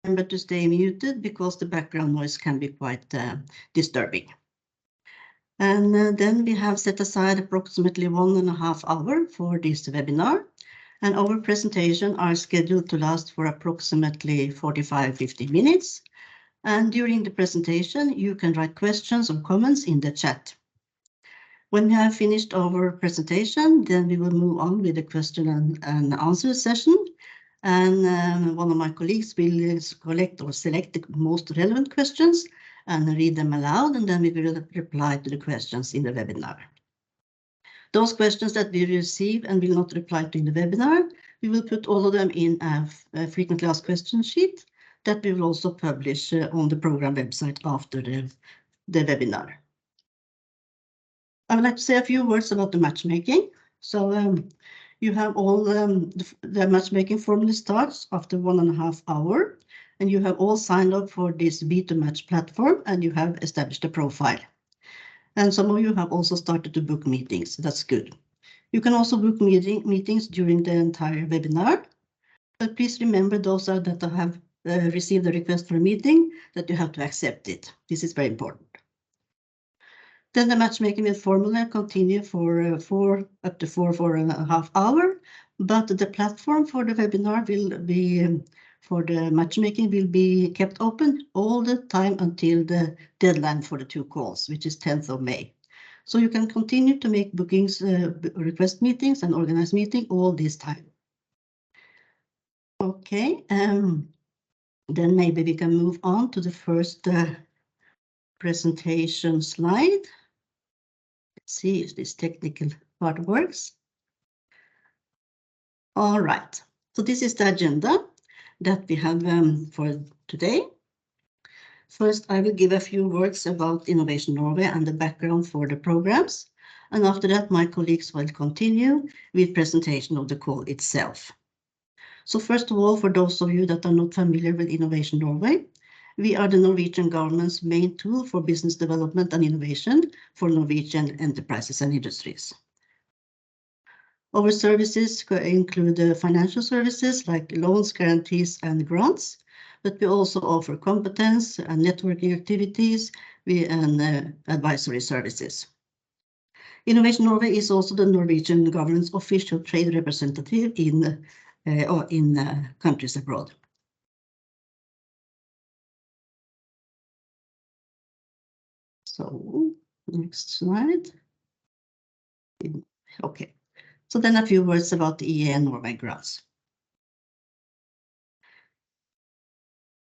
remember to stay muted because the background noise can be quite disturbing. And then we have set aside approximately 1.5 hours for this webinar. And our presentation are scheduled to last for approximately 45-50 minutes. And during the presentation, you can write questions or comments in the chat. When we have finished our presentation, then we will move on with the question and answer session. And one of my colleagues will collect or select the most relevant questions and read them aloud, and then we will reply to the questions in the webinar. Those questions that we receive and will not reply to in the webinar, we will put all of them in a frequently asked questions sheet that we will also publish on the program website after the webinar. I would like to say a few words about the matchmaking. So you have all the matchmaking formally starts after 1.5 hours, and you have all signed up for this B2Match platform, and you have established a profile. And some of you have also started to book meetings. That's good. You can also book meetings during the entire webinar, but please remember those that have received a request for a meeting that you have to accept it. This is very important. Then the matchmaking will formally continue for up to 4.5 hours, but the platform for the webinar will be for the matchmaking will be kept open all the time until the deadline for the 2 calls, which is 10th of May. So you can continue to make bookings, request meetings and organize meeting all this time. Okay, then maybe we can move on to the first presentation slide. Let's see if this technical part works. All right, so this is the agenda that we have for today. First, I will give a few words about Innovation Norway and the background for the programs. And after that, my colleagues will continue with presentation of the call itself. So first of all, for those of you that are not familiar with Innovation Norway, we are the Norwegian government's main tool for business development and innovation for Norwegian enterprises and industries. Our services include financial services like loans, guarantees, and grants, but we also offer competence and networking activities and advisory services. Innovation Norway is also the Norwegian government's official trade representative in countries abroad. So next slide. Okay, so then a few words about the EEA and Norway grants.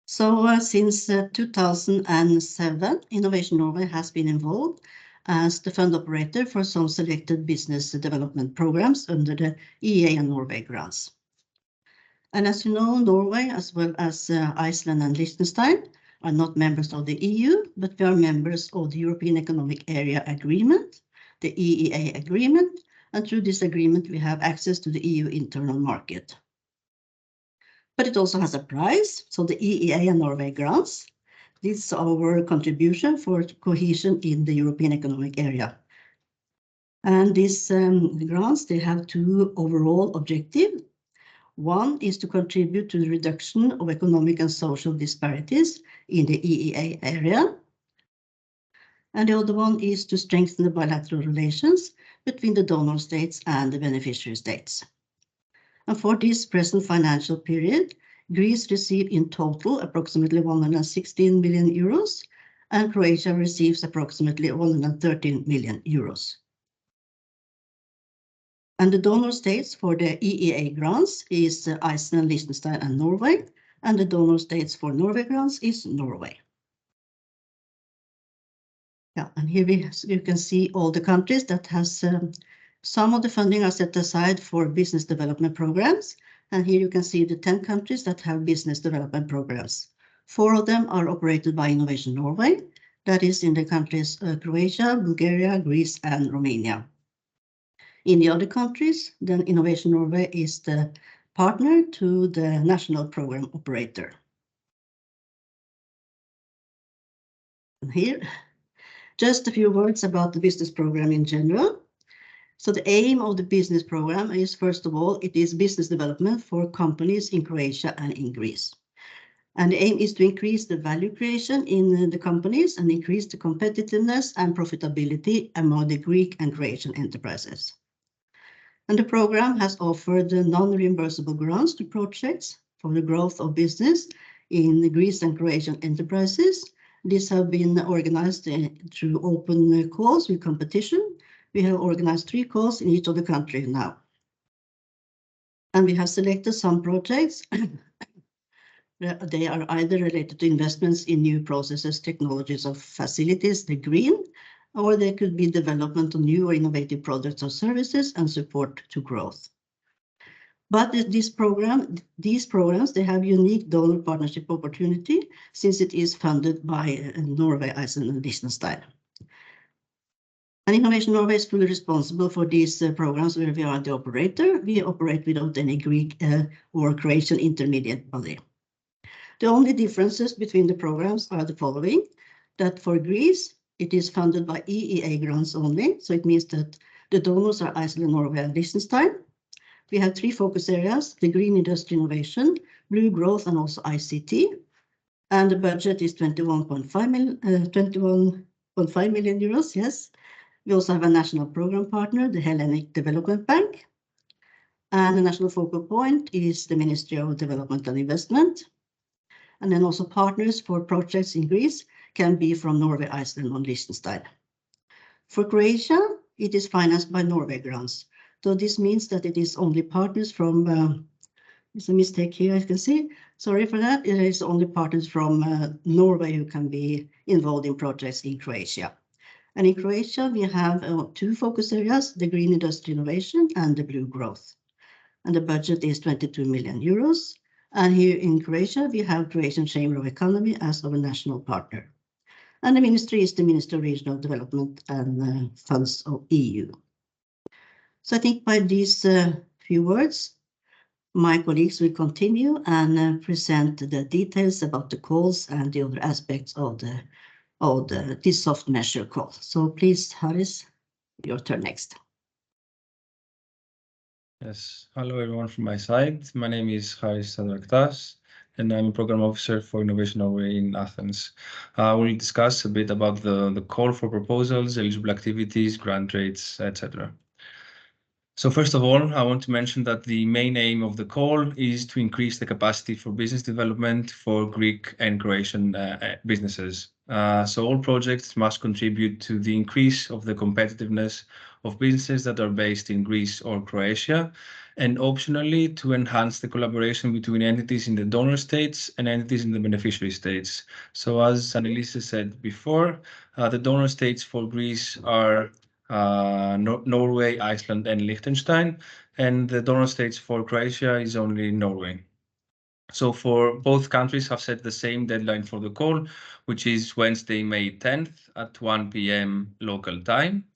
So since 2007, Innovation Norway has been involved as the fund operator for some selected business development programs under the EEA and Norway grants. And as you know, Norway, as well as Iceland and Liechtenstein, are not members of the EU, but we are members of the European Economic Area Agreement, the EEA agreement, and through this agreement we have access to the EU internal market. But it also has a price, so the EEA and Norway grants. This is our contribution for cohesion in the European Economic Area. And these grants, they have 2 overall objectives. One is to contribute to the reduction of economic and social disparities in the EEA area. And the other one is to strengthen the bilateral relations between the donor states and the beneficiary states. And for this present financial period, Greece received in total approximately 116 million euros, and Croatia receives approximately 113 million euros. And the donor states for the EEA grants is Iceland, Liechtenstein, and Norway, and the donor states for Norway grants is Norway. Yeah, and here you can see all the countries that has some of the funding are set aside for business development programs. And here you can see the 10 countries that have business development programs. 4 of them are operated by Innovation Norway. That is in the countries Croatia, Bulgaria, Greece, and Romania. In the other countries, then Innovation Norway is the partner to the national program operator. And here, just a few words about the business program in general. So the aim of the business program is, first of all, it is business development for companies in Croatia and in Greece. And the aim is to increase the value creation in the companies and increase the competitiveness and profitability among the Greek and Croatian enterprises. And the program has offered non-reimbursable grants to projects for the growth of business in the Greece and Croatian enterprises. These have been organized through open calls with competition. We have organized 3 calls in each of the countries now. And we have selected some projects. They are either related to investments in new processes, technologies, or facilities, the green, or they could be development of new or innovative products or services and support to growth. But these programs, they have unique donor partnership opportunity since it is funded by Norway, Iceland, and Liechtenstein. And Innovation Norway is fully responsible for these programs where we are the operator. We operate without any Greek or Croatian intermediate body. The only differences between the programs are the following: that for Greece, it is funded by EEA grants only, so it means that the donors are Iceland, Norway, and Liechtenstein. We have 3 focus areas: the green industry innovation, blue growth, and also ICT. And the budget is 21.5 million euros, yes. We also have a national program partner, the Hellenic Development Bank. And the national focal point is the Ministry of Development and Investment. And then also partners for projects in Greece can be from Norway, Iceland, and Liechtenstein. For Croatia, it is financed by Norway grants. So this means that it is only partners from, there's a mistake here, I can see. Sorry for that. It is only partners from Norway who can be involved in projects in Croatia. And in Croatia, we have 2 focus areas, the green industry innovation and the blue growth. And the budget is 22 million euros. And here in Croatia, we have Croatian Chamber of Economy as our national partner. And the ministry is the Ministry of Regional Development and Funds of EU. So I think by these few words, my colleagues will continue and present the details about the calls and the other aspects of this soft measure call. So please, Haris, your turn next. Yes, hello everyone from my side. My name is Haris Sadraktas, and I'm a program officer for Innovation Norway in Athens. We'll discuss a bit about the call for proposals, eligible activities, grant rates, etc. So first of all, I want to mention that the main aim of the call is to increase the capacity for business development for Greek and Croatian businesses. So all projects must contribute to the increase of the competitiveness of businesses that are based in Greece or Croatia, and optionally to enhance the collaboration between entities in the donor states and entities in the beneficiary states. So as Annelise said before, the donor states for Greece are Norway, Iceland, and Liechtenstein, and the donor states for Croatia is only Norway. So for both countries have set the same deadline for the call, which is Wednesday, May 10th at 1 p.m. local time.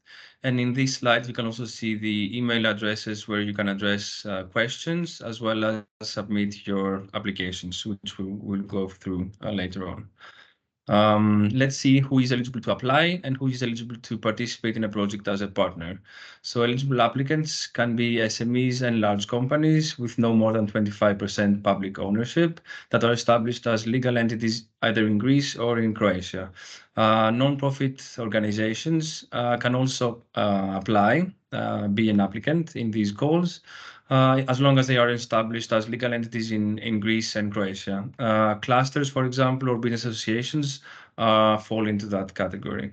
And in this slide, you can also see the email addresses where you can address questions as well as submit your applications, which we will go through later on. Let's see who is eligible to apply and who is eligible to participate in a project as a partner. So eligible applicants can be SMEs and large companies with no more than 25% public ownership that are established as legal entities either in Greece or in Croatia. Non-profit organizations can also apply, be an applicant in these calls. As long as they are established as legal entities in Greece and Croatia. Clusters, for example, or business associations fall into that category.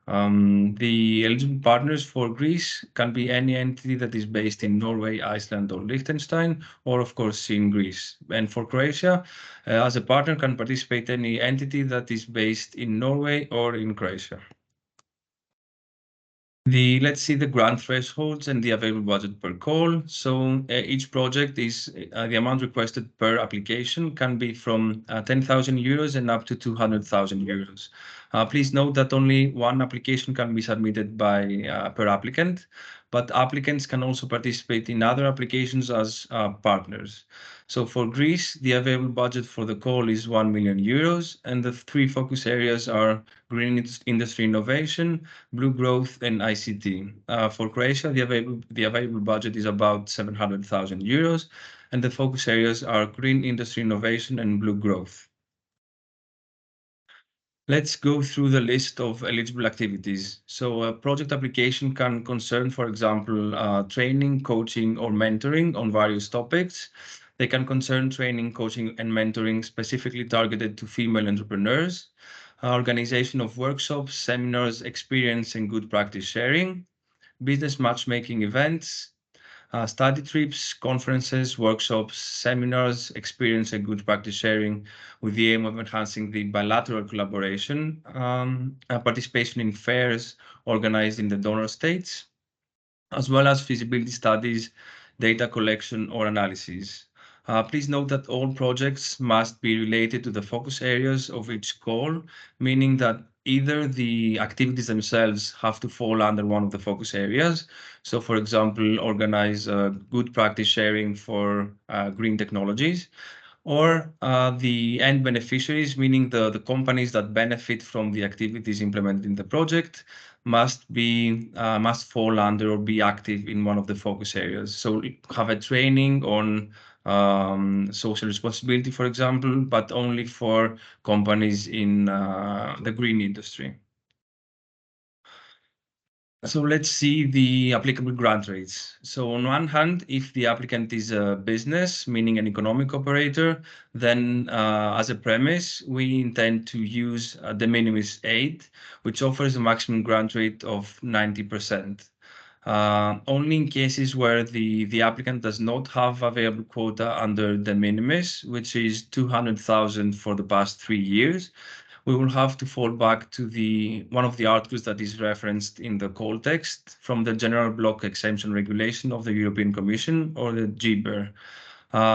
The eligible partners for Greece can be any entity that is based in Norway, Iceland, or Liechtenstein, or of course in Greece. And for Croatia, as a partner can participate any entity that is based in Norway or in Croatia. Let's see the grant thresholds and the available budget per call. So each project is the amount requested per application can be from 10,000 euros and up to 200,000 euros. Please note that only one application can be submitted by per applicant, but applicants can also participate in other applications as partners. So for Greece, the available budget for the call is 1 million euros, and the 3 focus areas are green industry innovation, blue growth, and ICT. For Croatia, the available budget is about 700,000 euros, and the focus areas are green industry innovation and blue growth. Let's go through the list of eligible activities. So a project application can concern, for example, training, coaching, or mentoring on various topics. They can concern training, coaching, and mentoring specifically targeted to female entrepreneurs, organization of workshops, seminars, experience, and good practice sharing, business matchmaking events, study trips, conferences, workshops, seminars, experience and good practice sharing with the aim of enhancing the bilateral collaboration, participation in fairs organized in the donor states, as well as feasibility studies, data collection, or analysis. Please note that all projects must be related to the focus areas of each goal, meaning that either the activities themselves have to fall under one of the focus areas. So, for example, organize good practice sharing for green technologies, or the end beneficiaries, meaning the companies that benefit from the activities implemented in the project, must fall under or be active in one of the focus areas. So have a training on social responsibility, for example, but only for companies in the green industry. So let's see the applicable grant rates. So on one hand, if the applicant is a business, meaning an economic operator, then as a premise, we intend to use de minimis aid, which offers a maximum grant rate of 90%. Only in cases where the applicant does not have available quota under de minimis, which is 200,000 for the past 3 years, we will have to fall back to one of the articles that is referenced in the call text from the General Block Exemption Regulation of the European Commission, or the GBER.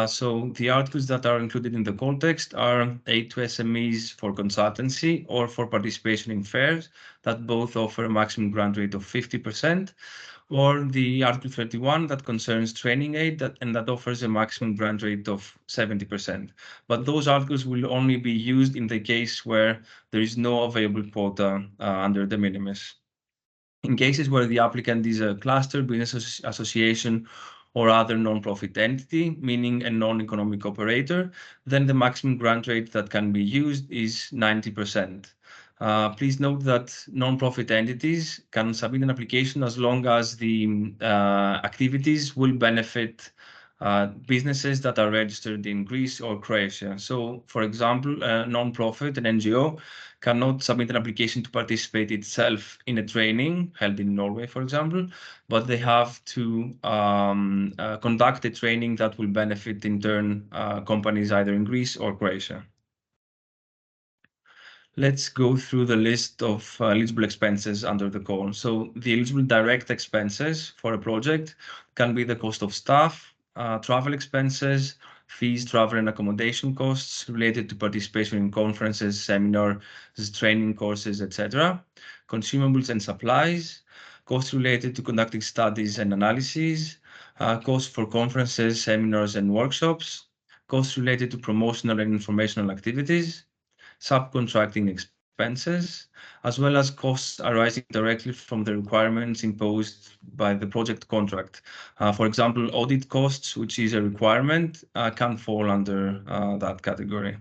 So the articles that are included in the call text are aid to SMEs for consultancy or for participation in fairs that both offer a maximum grant rate of 50%, or the Article 31 that concerns training aid that offers a maximum grant rate of 70%. But those articles will only be used in the case where there is no available quota under de minimis. In cases where the applicant is a cluster, business association, or other non-profit entity, meaning a non-economic operator, then the maximum grant rate that can be used is 90%. Please note that non-profit entities can submit an application as long as the activities will benefit businesses that are registered in Greece or Croatia. So, for example, a non-profit, an NGO, cannot submit an application to participate itself in a training held in Norway, for example, but they have to conduct a training that will benefit in turn companies either in Greece or Croatia. Let's go through the list of eligible expenses under the call. So the eligible direct expenses for a project can be the cost of staff, travel expenses, fees, travel and accommodation costs related to participation in conferences, seminars, training courses, etc., consumables and supplies, costs related to conducting studies and analyses, costs for conferences, seminars, and workshops, costs related to promotional and informational activities, subcontracting expenses, as well as costs arising directly from the requirements imposed by the project contract. For example, audit costs, which is a requirement, can fall under that category.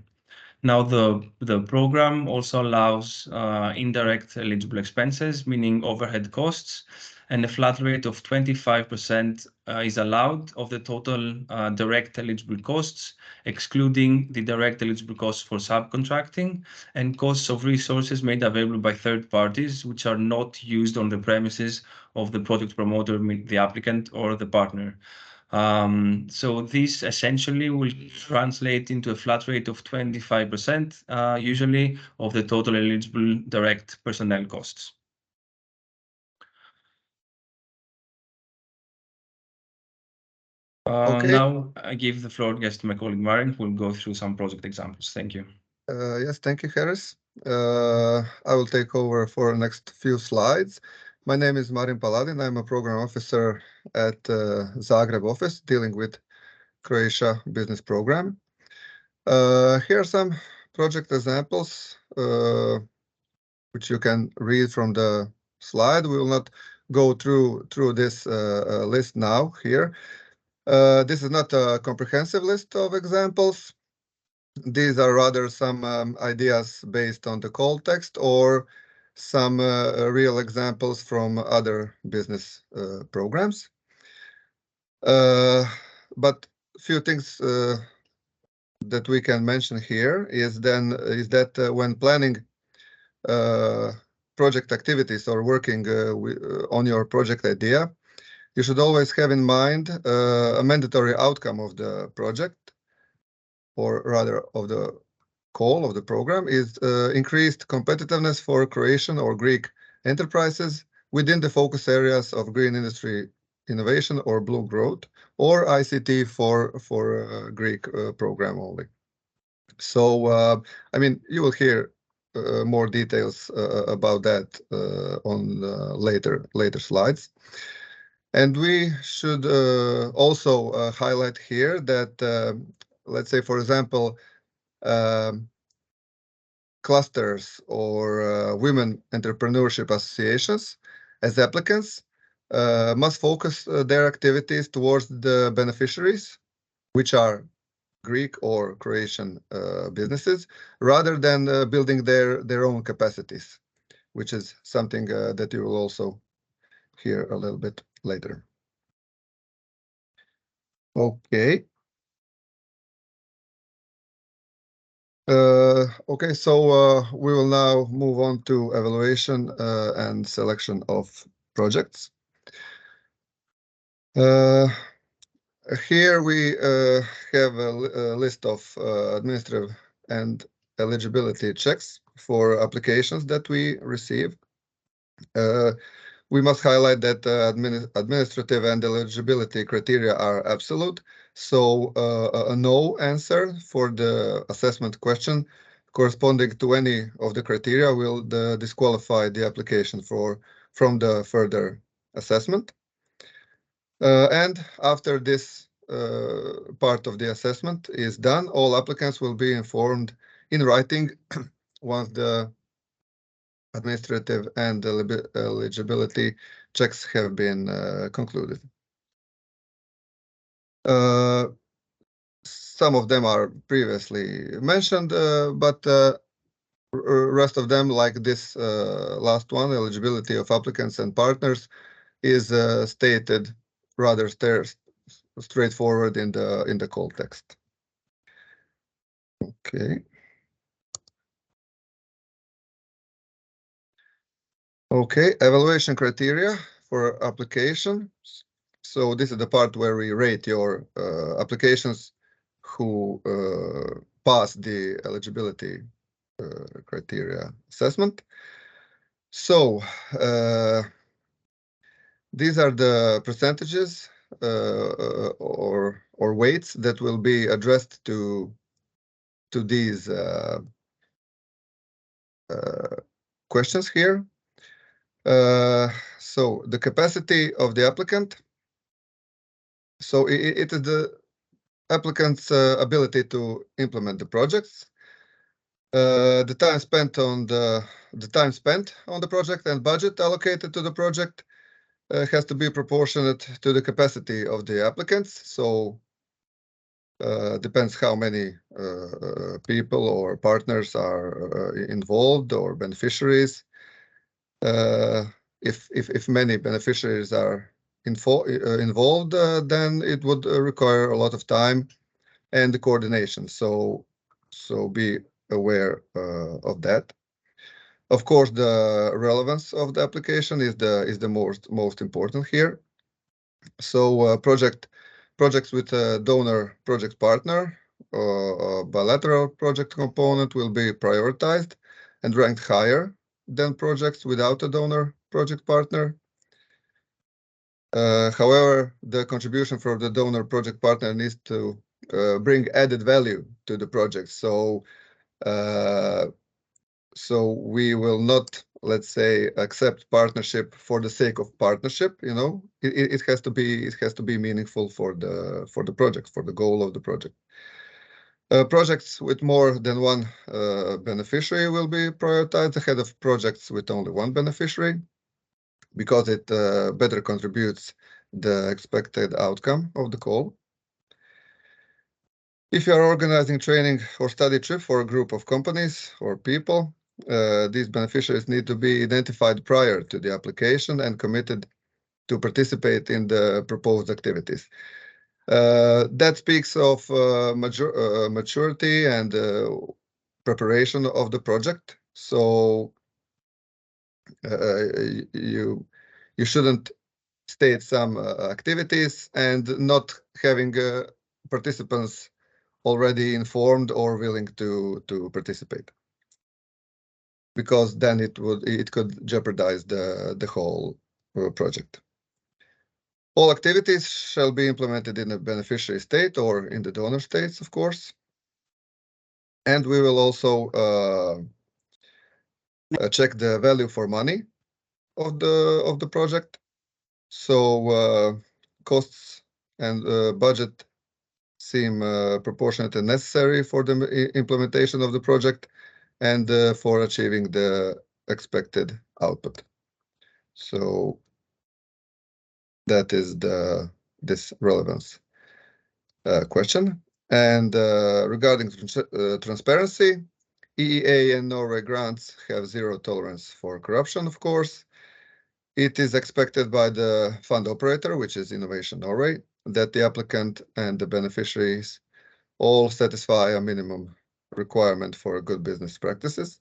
Now, the program also allows indirect eligible expenses, meaning overhead costs, and a flat rate of 25% is allowed of the total direct eligible costs, excluding the direct eligible costs for subcontracting and costs of resources made available by third parties, which are not used on the premises of the project promoter, the applicant, or the partner. So this essentially will translate into a flat rate of 25%, usually of the total eligible direct personnel costs. Okay. Now I give the floor, yes, to my colleague Marin, who will go through some project examples. Thank you. Yes, thank you, Harris. I will take over for the next few slides. My name is Marin Paladin. I'm a program officer at Zagreb office dealing with Croatia business program. Here are some project examples which you can read from the slide. We will not go through this list now here. This is not a comprehensive list of examples. These are rather some ideas based on the call text or some real examples from other business programs. But few things that we can mention here is that when planning project activities or working on your project idea, you should always have in mind a mandatory outcome of the project, or rather of the call of the program, is increased competitiveness for Croatian or Greek enterprises within the focus areas of green industry innovation or blue growth, or ICT for Greek program only. So, I mean, you will hear more details about that on later slides. And we should also highlight here that, let's say, for example, clusters or women entrepreneurship associations as applicants must focus their activities towards the beneficiaries, which are Greek or Croatian businesses, rather than building their own capacities, which is something that you will also hear a little bit later. Okay. Okay, so we will now move on to evaluation and selection of projects. Here we have a list of administrative and eligibility checks for applications that we receive. We must highlight that administrative and eligibility criteria are absolute, so a no answer for the assessment question corresponding to any of the criteria will disqualify the application from the further assessment. And after this part of the assessment is done, all applicants will be informed in writing once the administrative and eligibility checks have been concluded. Some of them are previously mentioned, but rest of them, like this last one, eligibility of applicants and partners, is stated rather straightforward in the call text. Okay. Okay, evaluation criteria for application. So this is the part where we rate your applications who pass the eligibility criteria assessment. So these are the percentages or weights that will be addressed to these questions here. So the capacity of the applicant. So it is the applicant's ability to implement the projects. The time spent on the project and budget allocated to the project has to be proportionate to the capacity of the applicants. So depends how many people or partners are involved or beneficiaries. If many beneficiaries are involved, then it would require a lot of time and the coordination. So be aware of that. Of course, the relevance of the application is the most important here. So projects with a donor project partner or a bilateral project component will be prioritized and ranked higher than projects without a donor project partner. However, the contribution from the donor project partner needs to bring added value to the project. So we will not, let's say, accept partnership for the sake of partnership. You know, it has to be meaningful for the project, for the goal of the project. Projects with more than one beneficiary will be prioritized ahead of projects with only one beneficiary, because it better contributes the expected outcome of the call. If you are organizing training or study trip for a group of companies or people, these beneficiaries need to be identified prior to the application and committed to participate in the proposed activities. That speaks of maturity and preparation of the project. So you shouldn't state some activities and not having participants already informed or willing to participate, because then it could jeopardize the whole project. All activities shall be implemented in the beneficiary state or in the donor states, of course. And we will also check the value for money of the project. So costs and budget seem proportionate and necessary for the implementation of the project and for achieving the expected output. So that is this relevance question. And regarding transparency, EEA and Norway grants have zero tolerance for corruption, of course. It is expected by the fund operator, which is Innovation Norway, that the applicant and the beneficiaries all satisfy a minimum requirement for good business practices.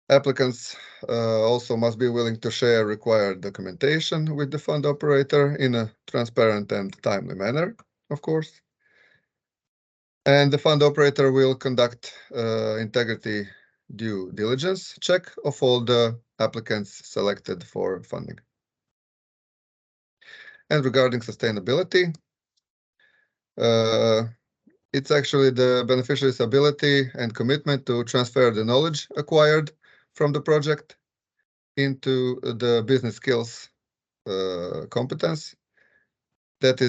Applicants also must be willing to share required documentation with the fund operator in a transparent and timely manner, of course. And the fund operator will conduct integrity due diligence check of all the applicants selected for funding. And regarding sustainability, it's actually the beneficiary's ability and commitment to transfer the knowledge acquired from the project into the business skills competence that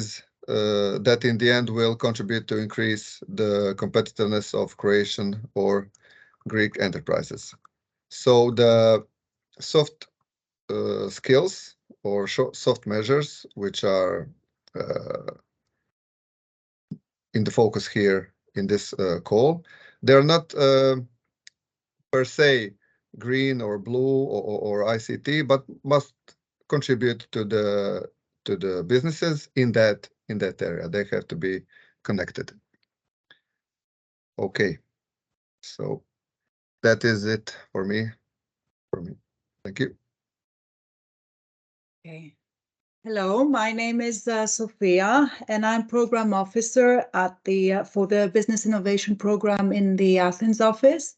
in the end will contribute to increase the competitiveness of Croatian or Greek enterprises. So the soft skills or soft measures, which are in the focus here in this call, they're not per se green or blue or ICT, but must contribute to the businesses in that area. They have to be connected. Okay, so that is it for me. Thank you. Okay. Hello, my name is Sofia, and I'm program officer at for the Business Innovation Program in the Athens office.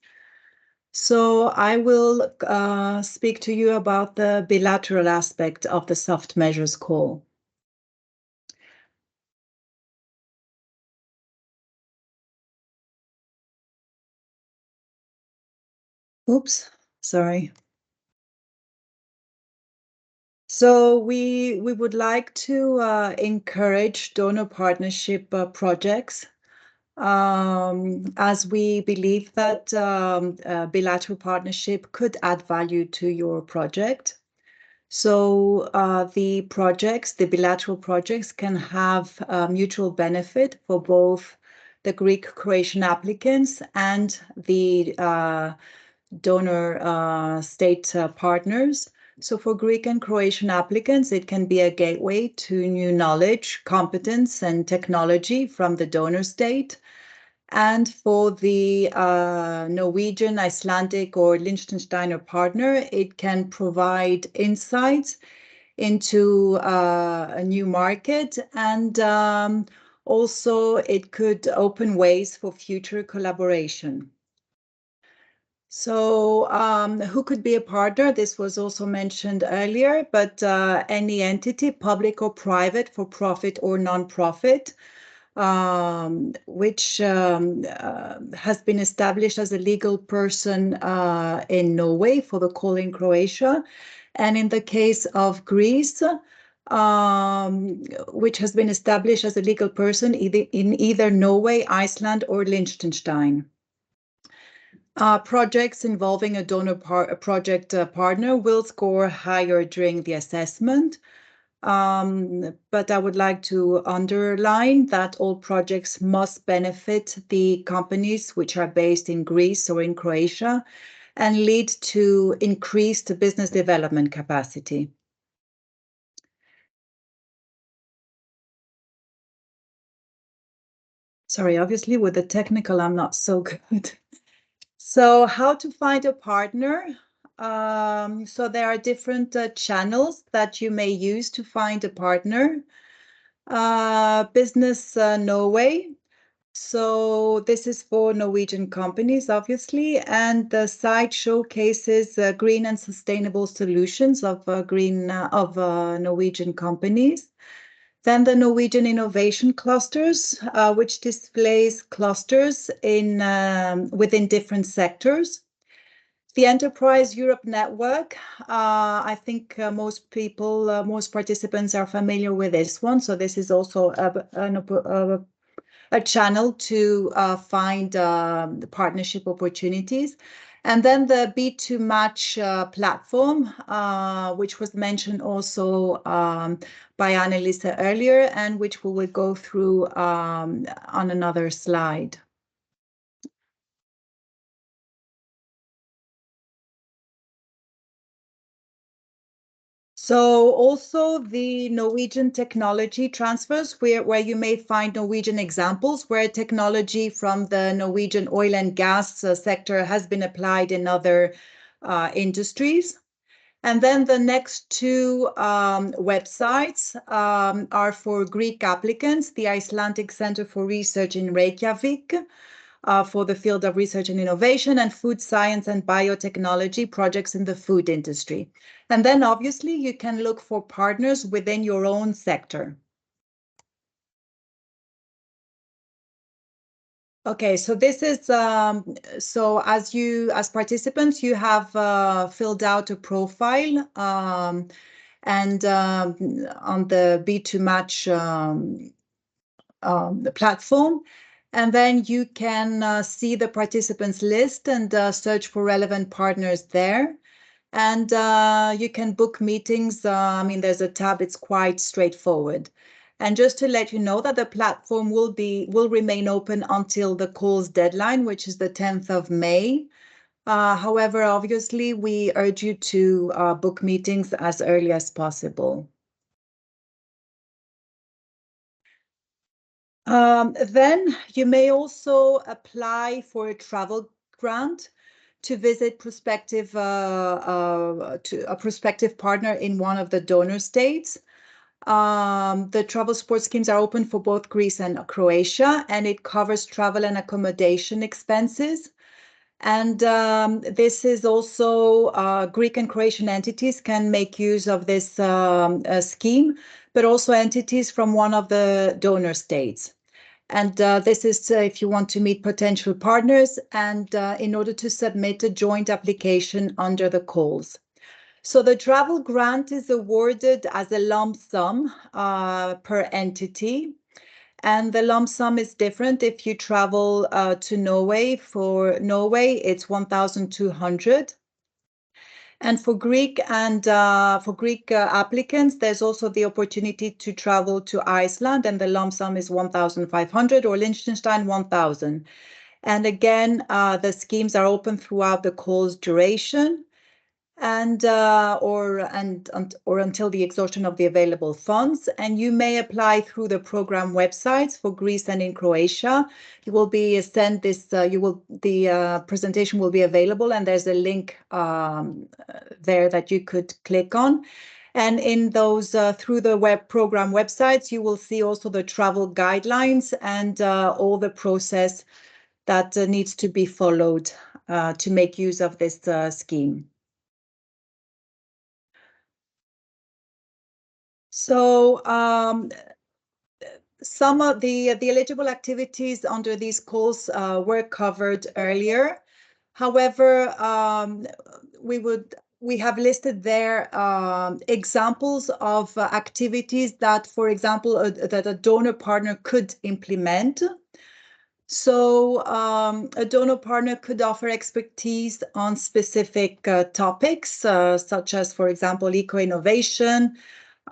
So I will speak to you about the bilateral aspect of the soft measures call. Oops, sorry. So we would like to encourage donor partnership projects, as we believe that bilateral partnership could add value to your project. So the bilateral projects can have mutual benefit for both the Greek-Croatian applicants and the donor state partners. So for Greek and Croatian applicants, it can be a gateway to new knowledge, competence, and technology from the donor state. And for the Norwegian, Icelandic, or Liechtensteiner partner, it can provide insights into a new market, and also it could open ways for future collaboration. So who could be a partner? This was also mentioned earlier, but any entity, public or private, for profit or non-profit, which has been established as a legal person in Norway for the call in Croatia. And in the case of Greece, which has been established as a legal person in either Norway, Iceland, or Liechtenstein. Projects involving a donor project partner will score higher during the assessment. but I would like to underline that all projects must benefit the companies which are based in Greece or in Croatia and lead to increased business development capacity. Sorry, obviously with the technical, I'm not so good. So how to find a partner? So there are different channels that you may use to find a partner. Business Norway. So this is for Norwegian companies, obviously, and the site showcases green and sustainable solutions of Norwegian companies. Then the Norwegian Innovation Clusters, which displays clusters in within different sectors. The Enterprise Europe Network, I think most people, most participants are familiar with this one. So this is also a channel to find the partnership opportunities. And then the B2Match platform, which was mentioned also by Annelise earlier, and which we will go through on another slide. So also the Norwegian technology transfers, where you may find Norwegian examples where technology from the Norwegian oil and gas sector has been applied in other industries. And then the next two websites are for Greek applicants, the Icelandic Center for Research in Reykjavik, for the field of research and innovation, and food science and biotechnology projects in the food industry. And then obviously you can look for partners within your own sector. Okay, so this is, so as participants, you have filled out a profile and on the B2Match the platform. And then you can see the participants list and search for relevant partners there. And you can book meetings. I mean, there's a tab, it's quite straightforward. And just to let you know that the platform will remain open until the calls deadline, which is the 10th of May. However, obviously, we urge you to book meetings as early as possible. Then you may also apply for a travel grant to visit a prospective partner in one of the donor states. The travel support schemes are open for both Greece and Croatia, and it covers travel and accommodation expenses. And this is also Greek and Croatian entities can make use of this scheme, but also entities from one of the donor states. And this is if you want to meet potential partners and in order to submit a joint application under the calls. So the travel grant is awarded as a lump sum per entity. And the lump sum is different if you travel to Norway. For Norway, it's 1,200. And for Greek applicants, there's also the opportunity to travel to Iceland, and the lump sum is 1,500, or Liechtenstein 1,000. And again, the schemes are open throughout the call's duration, and or until the exhaustion of the available funds. And you may apply through the program websites for Greece and in Croatia. You will be sent this. The presentation will be available, and there's a link there that you could click on. And in those through the web program websites, you will see also the travel guidelines and all the process that needs to be followed to make use of this scheme. So some of the eligible activities under these calls were covered earlier. However, we have listed there examples of activities that, for example, that a donor partner could implement. So a donor partner could offer expertise on specific topics, such as, for example, eco-innovation,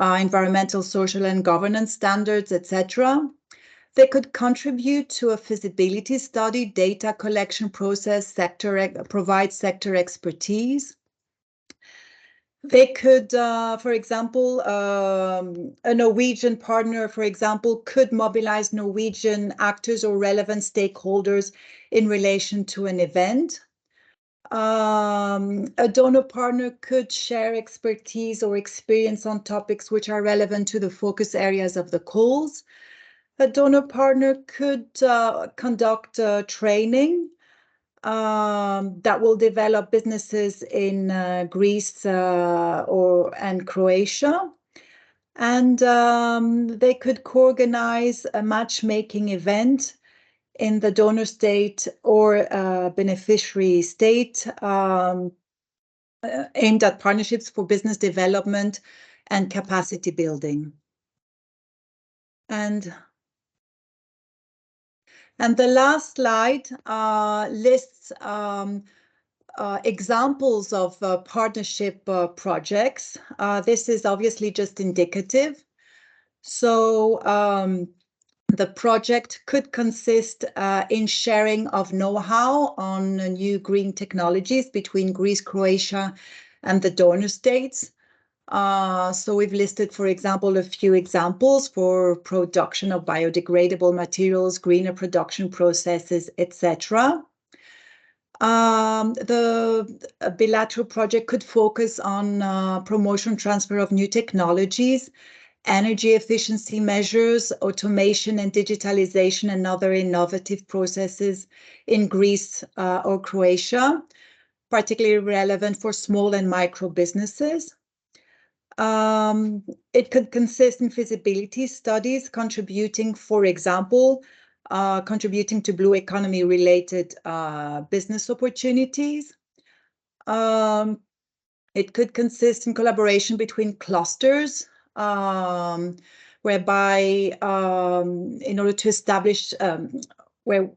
environmental, social, and governance standards, etc. They could contribute to a feasibility study, data collection process, provide sector expertise. They could, for example, a Norwegian partner, for example, could mobilize Norwegian actors or relevant stakeholders in relation to an event. A donor partner could share expertise or experience on topics which are relevant to the focus areas of the calls. A donor partner could conduct training that will develop businesses in Greece and Croatia. And they could co-organize a matchmaking event in the donor state or beneficiary state aimed at partnerships for business development and capacity building. And the last slide lists examples of partnership projects. This is obviously just indicative. So the project could consist in sharing of know-how on new green technologies between Greece, Croatia, and the donor states. So we've listed, for example, a few examples for production of biodegradable materials, greener production processes, etc. The bilateral project could focus on promotion, transfer of new technologies, energy efficiency measures, automation and digitalization, and other innovative processes in Greece or Croatia, particularly relevant for small and micro businesses. It could consist in feasibility studies contributing, for example, contributing to blue economy related business opportunities. It could consist in collaboration between clusters, whereby in order to establish where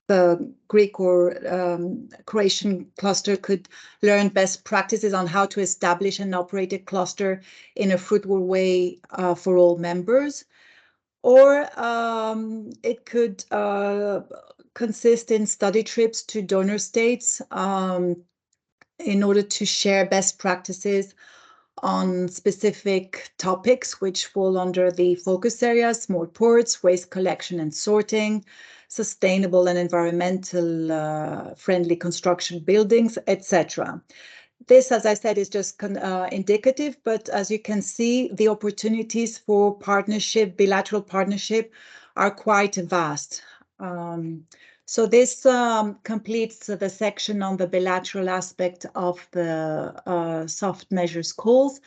the Greek or Croatian cluster could learn best practices on how to establish and operate a cluster in a fruitful way for all members. Or it could consist in study trips to donor states in order to share best practices on specific topics which fall under the focus areas: smart ports, waste collection and sorting, sustainable and environmental friendly construction buildings, etc. This, as I said, is just indicative, but as you can see, the opportunities for partnership, bilateral partnership, are quite vast. So this completes the section on the bilateral aspect of the soft measures calls,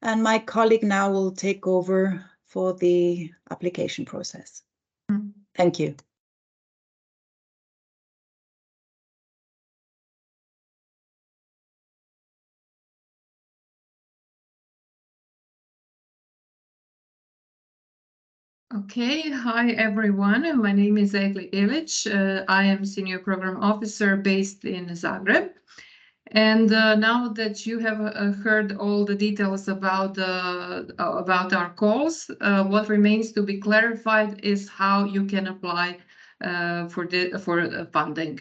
and my colleague now will take over for the application process. Thank you. Okay, hi everyone. My name is Egli Ilic. I am Senior Program Officer based in Zagreb. And now that you have heard all the details about our calls, what remains to be clarified is how you can apply for funding.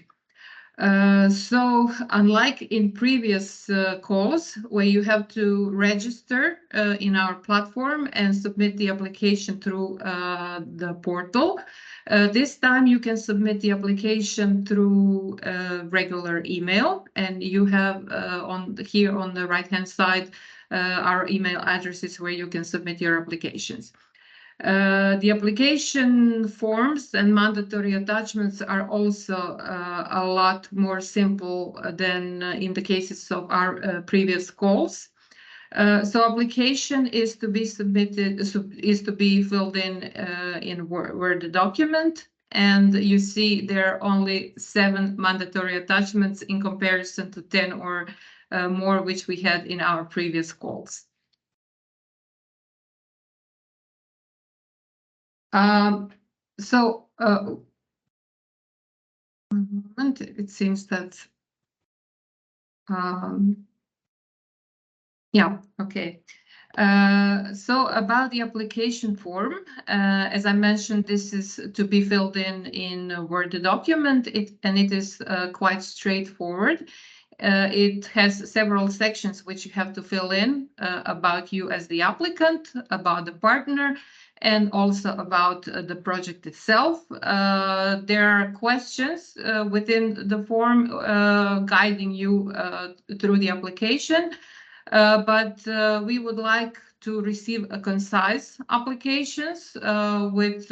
So unlike in previous calls where you have to register in our platform and submit the application through the portal, this time you can submit the application through regular email, and you have here on the right hand side our email addresses where you can submit your applications. The application forms and mandatory attachments are also a lot more simple than in the cases of our previous calls. So application is to be submitted, is to be filled in Word document, and you see there are only 7 mandatory attachments in comparison to 10 or more which we had in our previous calls. It seems that Yeah, okay. So about the application form, as I mentioned, this is to be filled in a Word document, and it is quite straightforward. It has several sections which you have to fill in about you as the applicant, about the partner, and also about the project itself. There are questions within the form guiding you through the application. But we would like to receive a concise applications with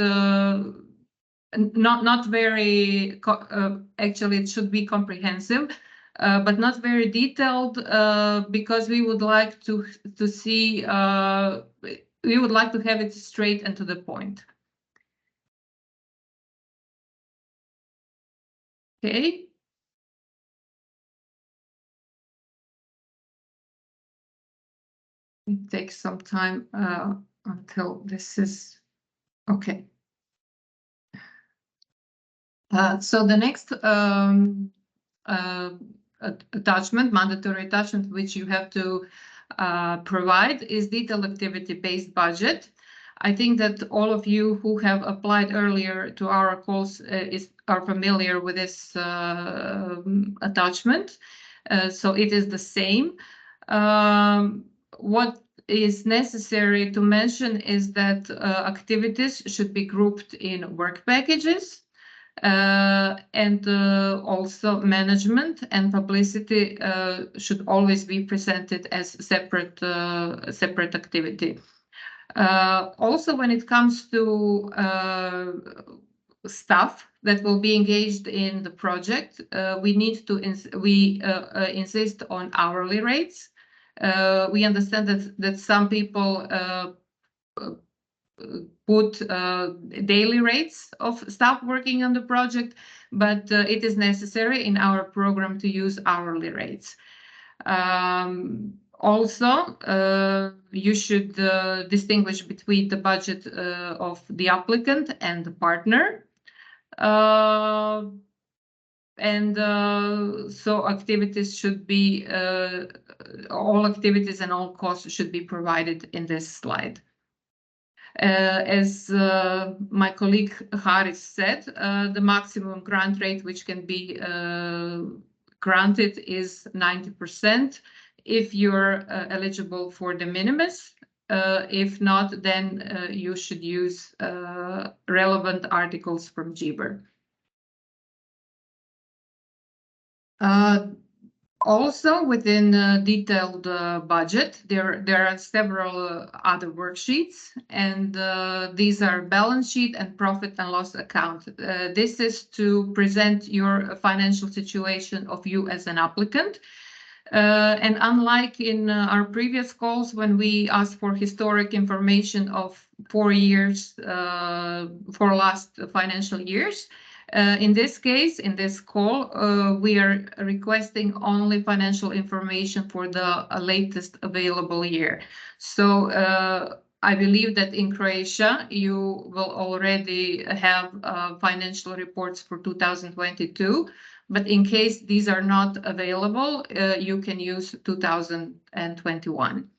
not very actually it should be comprehensive, but not very detailed, because we would like to see we would like to have it straight and to the point. Okay. It takes some time until this is okay. So the next attachment, mandatory attachment, which you have to provide is detailed activity-based budget. I think that all of you who have applied earlier to our calls are familiar with this attachment. So it is the same. What is necessary to mention is that activities should be grouped in work packages. And also management and publicity should always be presented as separate activity. Also, when it comes to staff that will be engaged in the project, we need to insist on hourly rates. We understand that some people put daily rates of staff working on the project, but it is necessary in our program to use hourly rates. Also, you should distinguish between the budget of the applicant and the partner. So activities should be, all activities and all costs should be provided in this slide. As my colleague Haris said, the maximum grant rate which can be granted is 90% if you're eligible for de minimis. If not, then you should use relevant articles from GBER. Also, within detailed budget, there are several other worksheets, and these are balance sheet and profit and loss account. This is to present your financial situation of you as an applicant. And unlike in our previous calls, when we asked for historic information of 4 years, for last financial years, in this case, in this call, we are requesting only financial information for the latest available year. So I believe that in Croatia, you will already have financial reports for 2022. But in case these are not available, you can use 2021.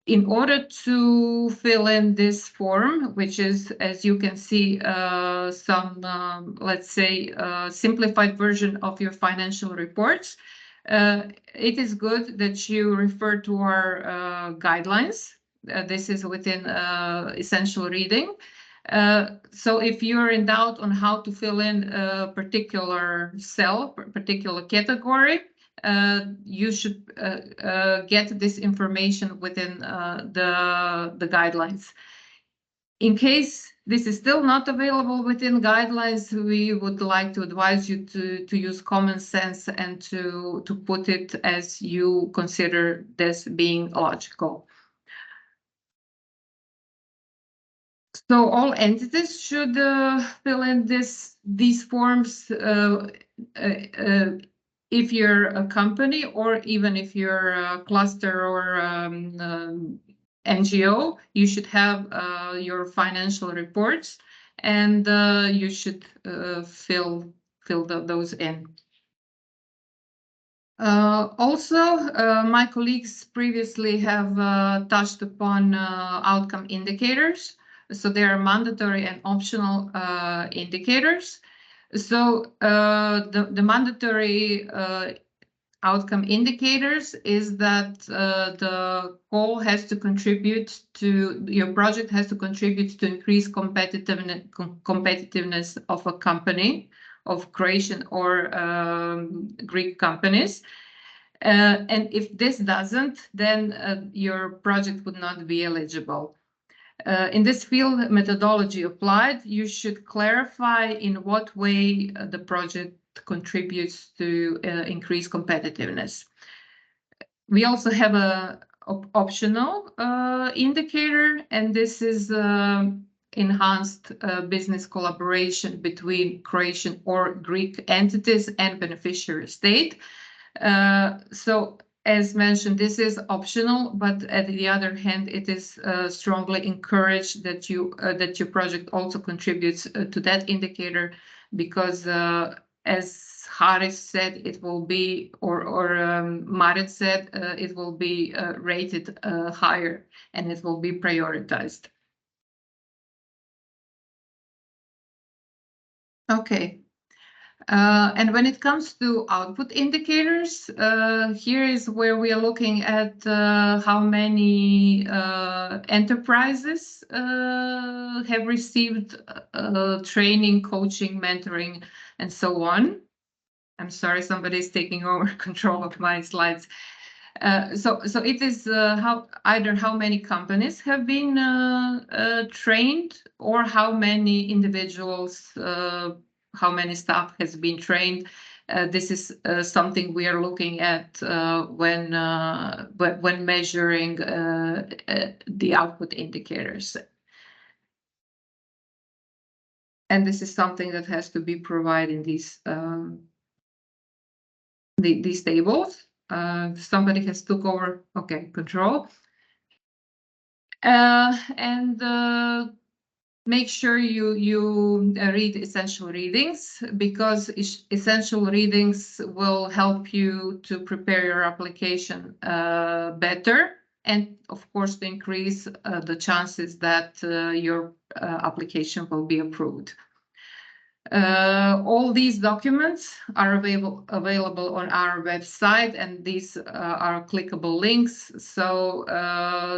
In order to fill in this form, which is, as you can see, some, let's say, simplified version of your financial reports, it is good that you refer to our guidelines. This is within essential reading. So if you're in doubt on how to fill in a particular cell, particular category, you should get this information within the guidelines. In case this is still not available within guidelines, we would like to advise you to use common sense and to put it as you consider this being logical. So all entities should fill in these forms. If you're a company, or even if you're a cluster or NGO, you should have your financial reports, and you should fill those in. Also, my colleagues previously have touched upon outcome indicators. So there are mandatory and optional indicators. So the mandatory outcome indicators is that the goal has to contribute to, your project has to contribute to increase competitiveness of a company, of Croatian or Greek companies. And if this doesn't, then your project would not be eligible. In this field methodology applied, you should clarify in what way the project contributes to increase competitiveness. We also have a optional indicator, and this is enhanced business collaboration between Croatian or Greek entities and beneficiary state. So as mentioned, this is optional, but at the other hand, it is strongly encouraged that your project also contributes to that indicator, because as Haris said, it will be, or Marit said, it will be rated higher and it will be prioritized. Okay. And when it comes to output indicators, here is where we are looking at how many enterprises have received training, coaching, mentoring, and so on. I'm sorry, somebody's taking over control of my slides. So it is either how many companies have been trained, or how many individuals, how many staff has been trained. This is something we are looking at when measuring the output indicators. And this is something that has to be provided in these tables. Somebody has took over, okay, control. And make sure you read essential readings, because essential readings will help you to prepare your application better, and of course to increase the chances that your application will be approved. All these documents are available on our website, and these are clickable links, so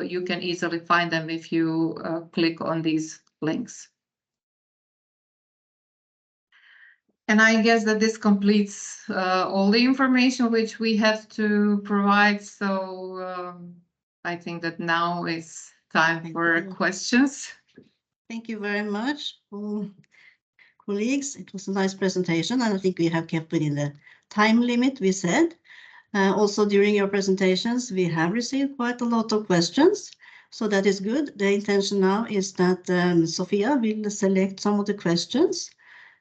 you can easily find them if you click on these links. And I guess that this completes all the information which we have to provide, so I think that now is time for questions. Thank you very much, colleagues. It was a nice presentation, and I think we have kept within the time limit we said. Also, during your presentations, we have received quite a lot of questions, so that is good. The intention now is that Sophia will select some of the questions.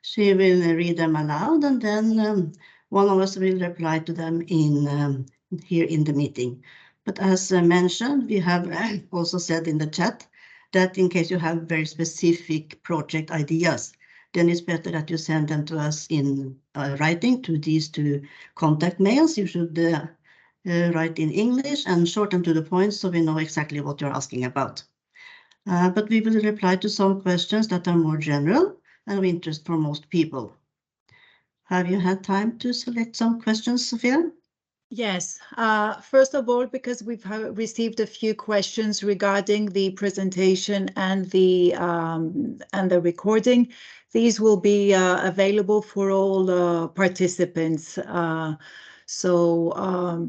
She will read them aloud, and then one of us will reply to them here in the meeting. But as mentioned, we have also said in the chat that in case you have very specific project ideas, then it's better that you send them to us in writing to these two contact mails. You should write in English and shorten to the point, so we know exactly what you're asking about. But we will reply to some questions that are more general and of interest for most people. Have you had time to select some questions, Sophia? Yes. First of all, because we've received a few questions regarding the presentation and the recording, these will be available for all participants. So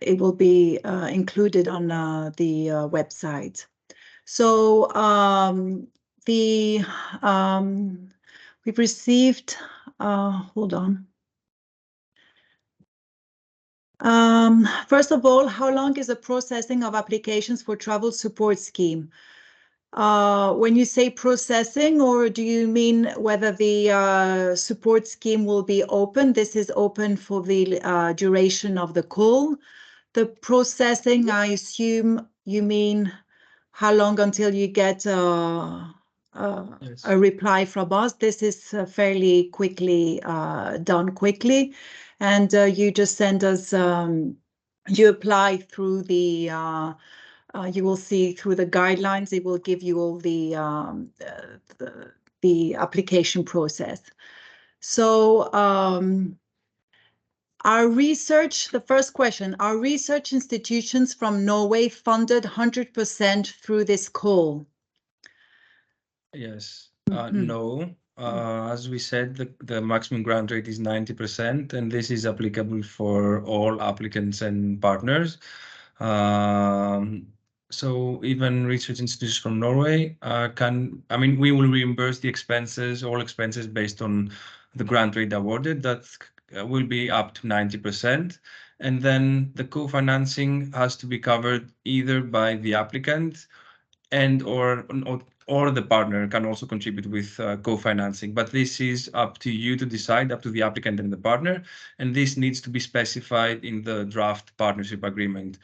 it will be included on the website. So we've received, hold on. First of all, how long is the processing of applications for travel support scheme? When you say processing, or do you mean whether the support scheme will be open? This is open for the duration of the call. The processing, I assume you mean how long until you get a reply from us. This is fairly quickly done quickly. And you just send us, you apply through the, you will see through the guidelines, it will give you all the application process. So our research, the first question, are research institutions from Norway funded 100% through this call? Yes. No. As we said, the maximum grant rate is 90%, and this is applicable for all applicants and partners. So even research institutions from Norway we will reimburse the expenses, all expenses based on the grant rate awarded. That will be up to 90%. And then the co-financing has to be covered either by the applicant and or the partner can also contribute with co-financing. But this is up to you to decide, up to the applicant and the partner. And this needs to be specified in the draft partnership agreement,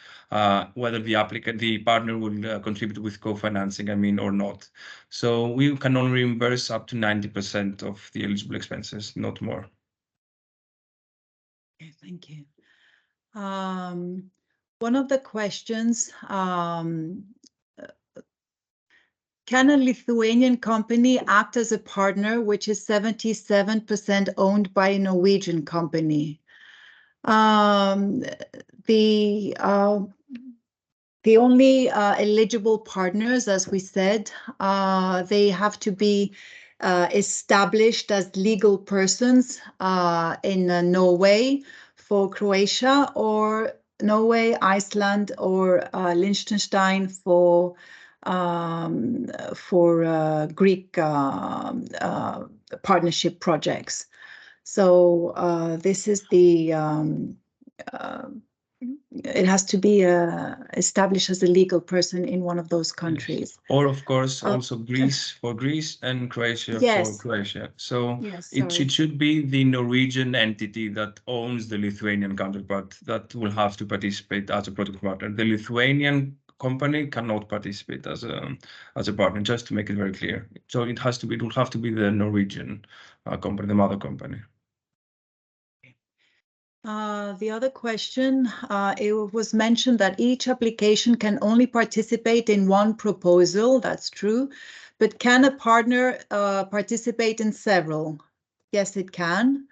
whether the partner will contribute with co-financing, or not. So we can only reimburse up to 90% of the eligible expenses, not more. Okay, thank you. One of the questions, can a Lithuanian company act as a partner, which is 77% owned by a Norwegian company? The only eligible partners, as we said, they have to be established as legal persons in Norway for Croatia, or Norway, Iceland, or Liechtenstein for Greek partnership projects. So this is the it has to be established as a legal person in one of those countries. Yes. Or of course also Greece for Greece and Croatia for Croatia. So it should be the Norwegian entity that owns the Lithuanian counterpart that will have to participate as a project partner. The Lithuanian company cannot participate as a partner, just to make it very clear. So it will have to be the Norwegian company, the mother company. The other question, it was mentioned that each application can only participate in one proposal. That's true. But can a partner participate in several? Yes, it can.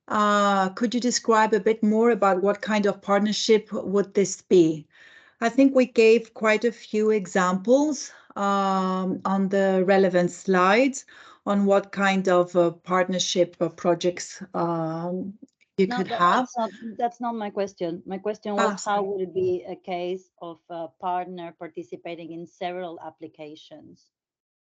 Could you describe a bit more about what kind of partnership would this be? I think we gave quite a few examples on the relevant slides on what kind of partnership projects you could have. That's not my question. My question was, how would it be a case of a partner participating in several applications?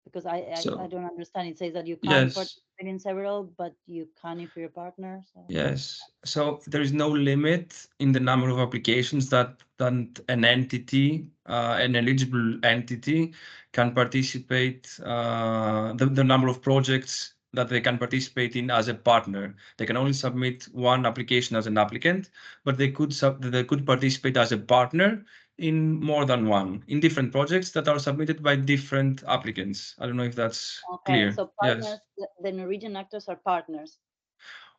Because I don't understand. It says that you can't participate in several, but you can if you're a partner. So. Yes. So there is no limit in the number of applications that an entity, an eligible entity, can participate. The number of projects that they can participate in as a partner. They can only submit one application as an applicant, but they could participate as a partner in more than one, in different projects that are submitted by different applicants. I don't know if that's clear. So partners, the Norwegian actors are partners.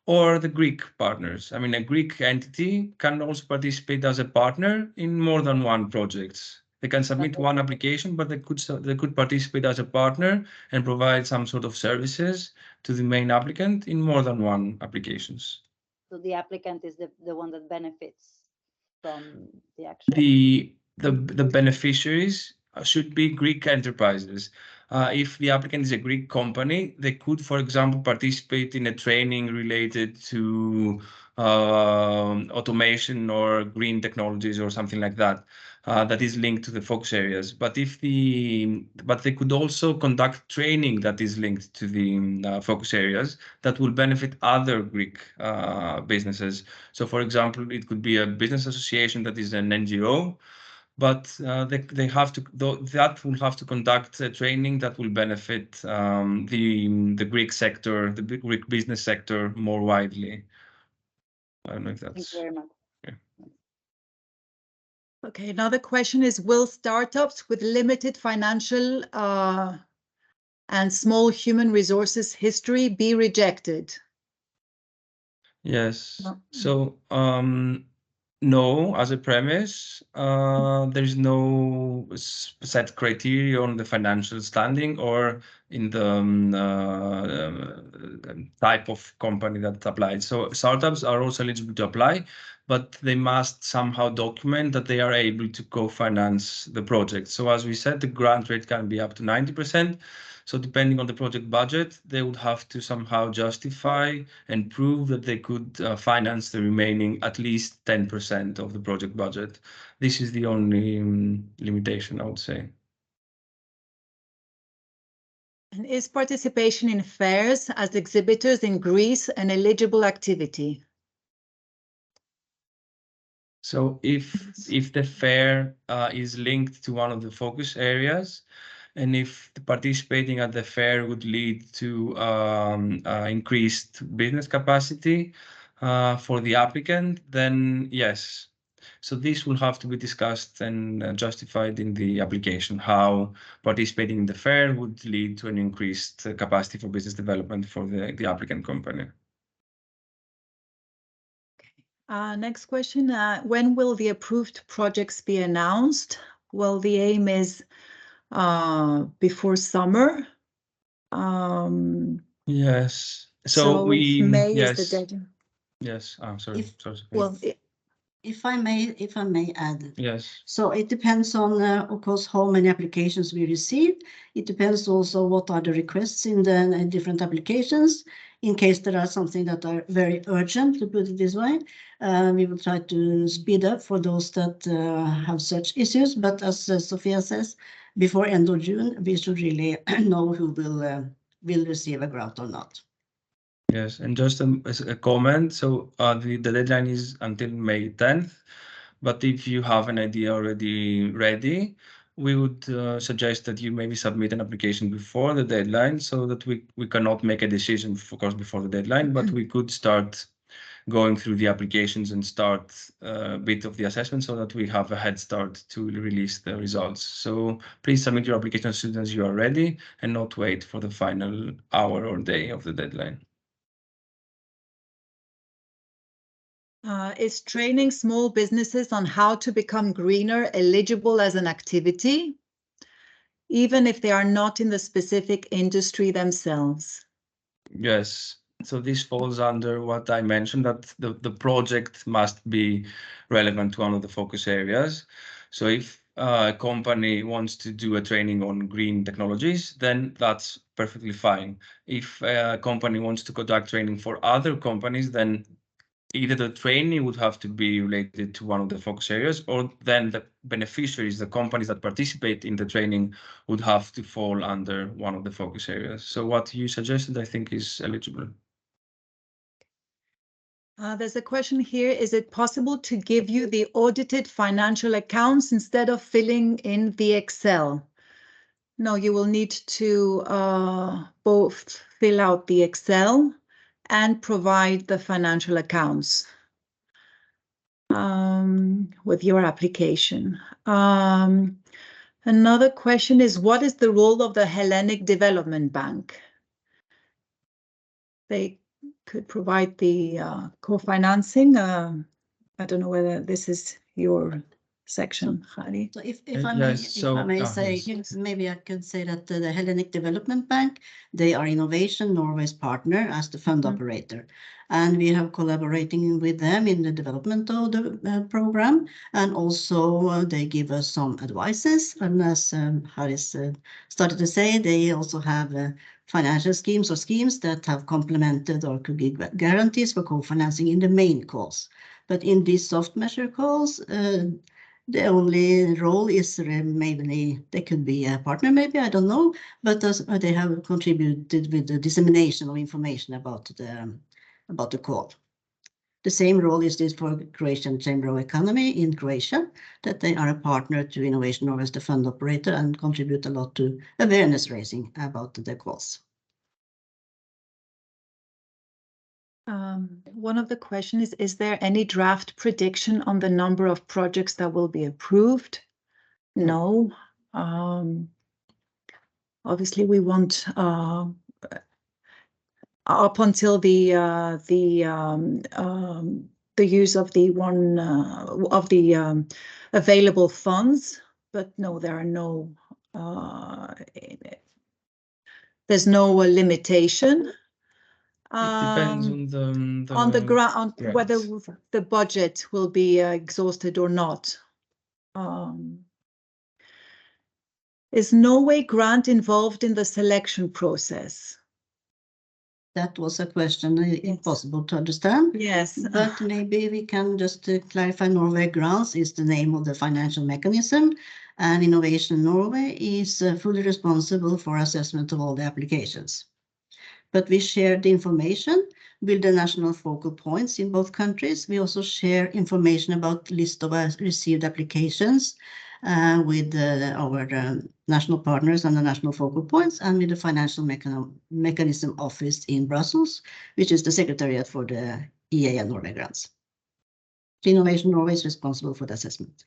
Or the Greek partners. A Greek entity can also participate as a partner in more than one project. They can submit one application, but they could participate as a partner and provide some sort of services to the main applicant in more than one applications. So the applicant is the one that benefits from the actual. The beneficiaries should be Greek enterprises. If the applicant is a Greek company, they could, for example, participate in a training related to automation or green technologies or something like that, that is linked to the focus areas. But they could also conduct training that is linked to the focus areas that will benefit other Greek businesses. So, for example, it could be a business association that is an NGO. But they have to will have to conduct a training that will benefit the Greek sector, the Greek business sector more widely. I don't know if that's. Thank you very much. Yeah. Okay, another question is, will startups with limited financial and small human resources history be rejected? Yes. No. So, no, as a premise, there's no set criteria on the financial standing or in the type of company that applies. So startups are also eligible to apply, but they must somehow document that they are able to co-finance the project. So as we said, the grant rate can be up to 90%. So depending on the project budget, they would have to somehow justify and prove that they could finance the remaining at least 10% of the project budget. This is the only limitation, I would say. And is participation in fairs as exhibitors in Greece an eligible activity? So if the fair is linked to one of the focus areas, and if participating at the fair would lead to increased business capacity for the applicant, then yes. So this will have to be discussed and justified in the application, how participating in the fair would lead to an increased capacity for business development for the applicant company. Next question, when will the approved projects be announced? Well, the aim is before summer. Yes. So May yes. is the deadline. Yes. I'm sorry. Well, if I may add. Yes. So it depends on, of course, how many applications we receive. It depends also what are the requests in the different applications. In case there are something that are very urgent, to put it this way, we will try to speed up for those that have such issues. But as Sophia says, before end of June, we should really know who will receive a grant or not. Yes, and just a comment. So the deadline is until May 10th. But if you have an idea already ready, we would suggest that you maybe submit an application before the deadline so that we cannot make a decision, of course, before the deadline, but we could start going through the applications and start a bit of the assessment so that we have a head start to release the results. So please submit your application as soon as you are ready and not wait for the final hour or day of the deadline. Is training small businesses on how to become greener eligible as an activity, even if they are not in the specific industry themselves? Yes. So this falls under what I mentioned, that the project must be relevant to one of the focus areas. So if a company wants to do a training on green technologies, then that's perfectly fine. If a company wants to conduct training for other companies, then either the training would have to be related to one of the focus areas, or then the beneficiaries, the companies that participate in the training, would have to fall under one of the focus areas. So what you suggested, I think, is eligible. There's a question here. Is it possible to give you the audited financial accounts instead of filling in the Excel? No, you will need to both fill out the Excel and provide the financial accounts with your application. Another question is, what is the role of the Hellenic Development Bank? They could provide the co-financing. I don't know whether this is your section, Hari. So if I may say, yes. Maybe I could say that the Hellenic Development Bank, they are Innovation Norway's partner as the fund operator. And we have collaborating with them in the development of the program. And also they give us some advices. And as Haris started to say, they also have financial schemes that have complemented or could give guarantees for co-financing in the main calls. But in these soft measure calls, the only role is maybe they could be a partner, maybe, I don't know, but they have contributed with the dissemination of information about the call. The same role is this for Croatian Chamber of Economy in Croatia, that they are a partner to Innovation Norway as the fund operator and contribute a lot to awareness raising about the calls. One of the questions is there any draft prediction on the number of projects that will be approved? No. Obviously, we want up until the use of the available funds. But no, there are no. There's no limitation. It depends on the ground, grant. whether the budget will be exhausted or not. Is Norway grant involved in the selection process? That was a question impossible to understand. Yes. But maybe we can just clarify. Norway Grants is the name of the financial mechanism, and Innovation Norway is fully responsible for assessment of all the applications. But we share the information with the national focal points in both countries. We also share information about list of received applications with our national partners and the national focal points, and with the financial mechanism office in Brussels, which is the secretariat for the EA and Norway grants. The Innovation Norway is responsible for the assessment.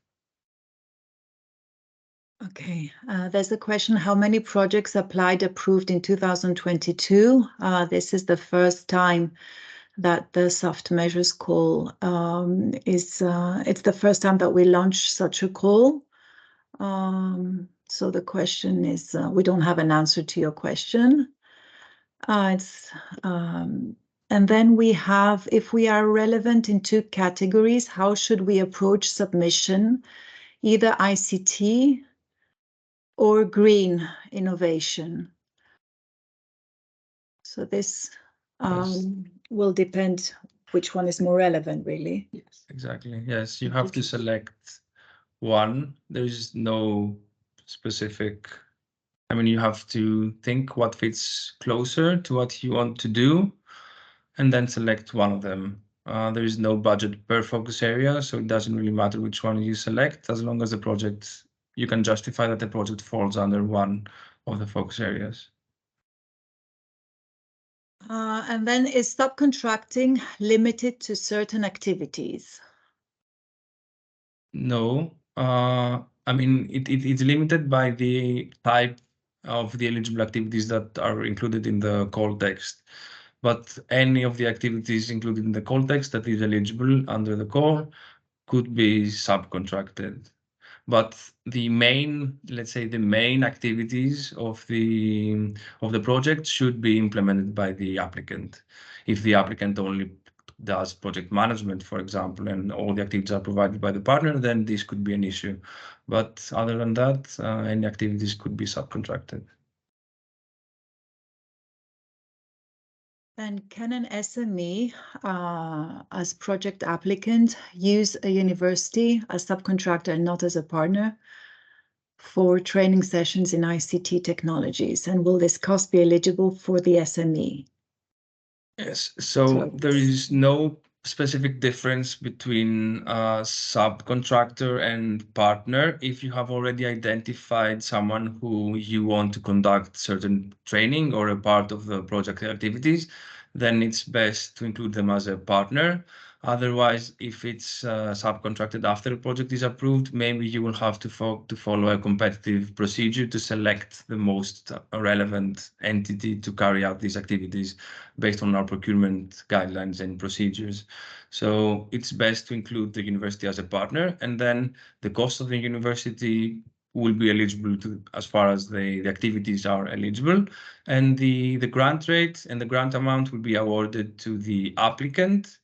Okay, there's a question, how many projects applied approved in 2022? This is the first time that the soft measures call it's the first time that we launch such a call. So the question is, we don't have an answer to your question. And then we have, if we are relevant in 2 categories, how should we approach submission, either ICT or green innovation? So this will depend which one is more relevant, really. Yes. Exactly. Yes, you have to select one. There is no specific. I mean, you have to think what fits closer to what you want to do, and then select one of them. There is no budget per focus area, so it doesn't really matter which one you select, as long as the project, you can justify that the project falls under one of the focus areas. And then, is subcontracting limited to certain activities? No, I mean, it's limited by the type of the eligible activities that are included in the call text. But any of the activities included in the call text that is eligible under the call could be subcontracted. But the main, let's say, the main activities of the project should be implemented by the applicant. If the applicant only does project management, for example, and all the activities are provided by the partner, then this could be an issue. But other than that, any activities could be subcontracted. And can an SME, as project applicant, use a university as subcontractor and not as a partner for training sessions in ICT technologies? And will this cost be eligible for the SME? Yes, so there is no specific difference between subcontractor and partner. If you have already identified someone who you want to conduct certain training or a part of the project activities, then it's best to include them as a partner. Otherwise, if it's subcontracted after the project is approved, maybe you will have to follow a competitive procedure to select the most relevant entity to carry out these activities based on our procurement guidelines and procedures. So it's best to include the university as a partner, and then the cost of the university will be eligible to, as far as the activities are eligible, and the grant rate and the grant amount will be awarded to the applicant,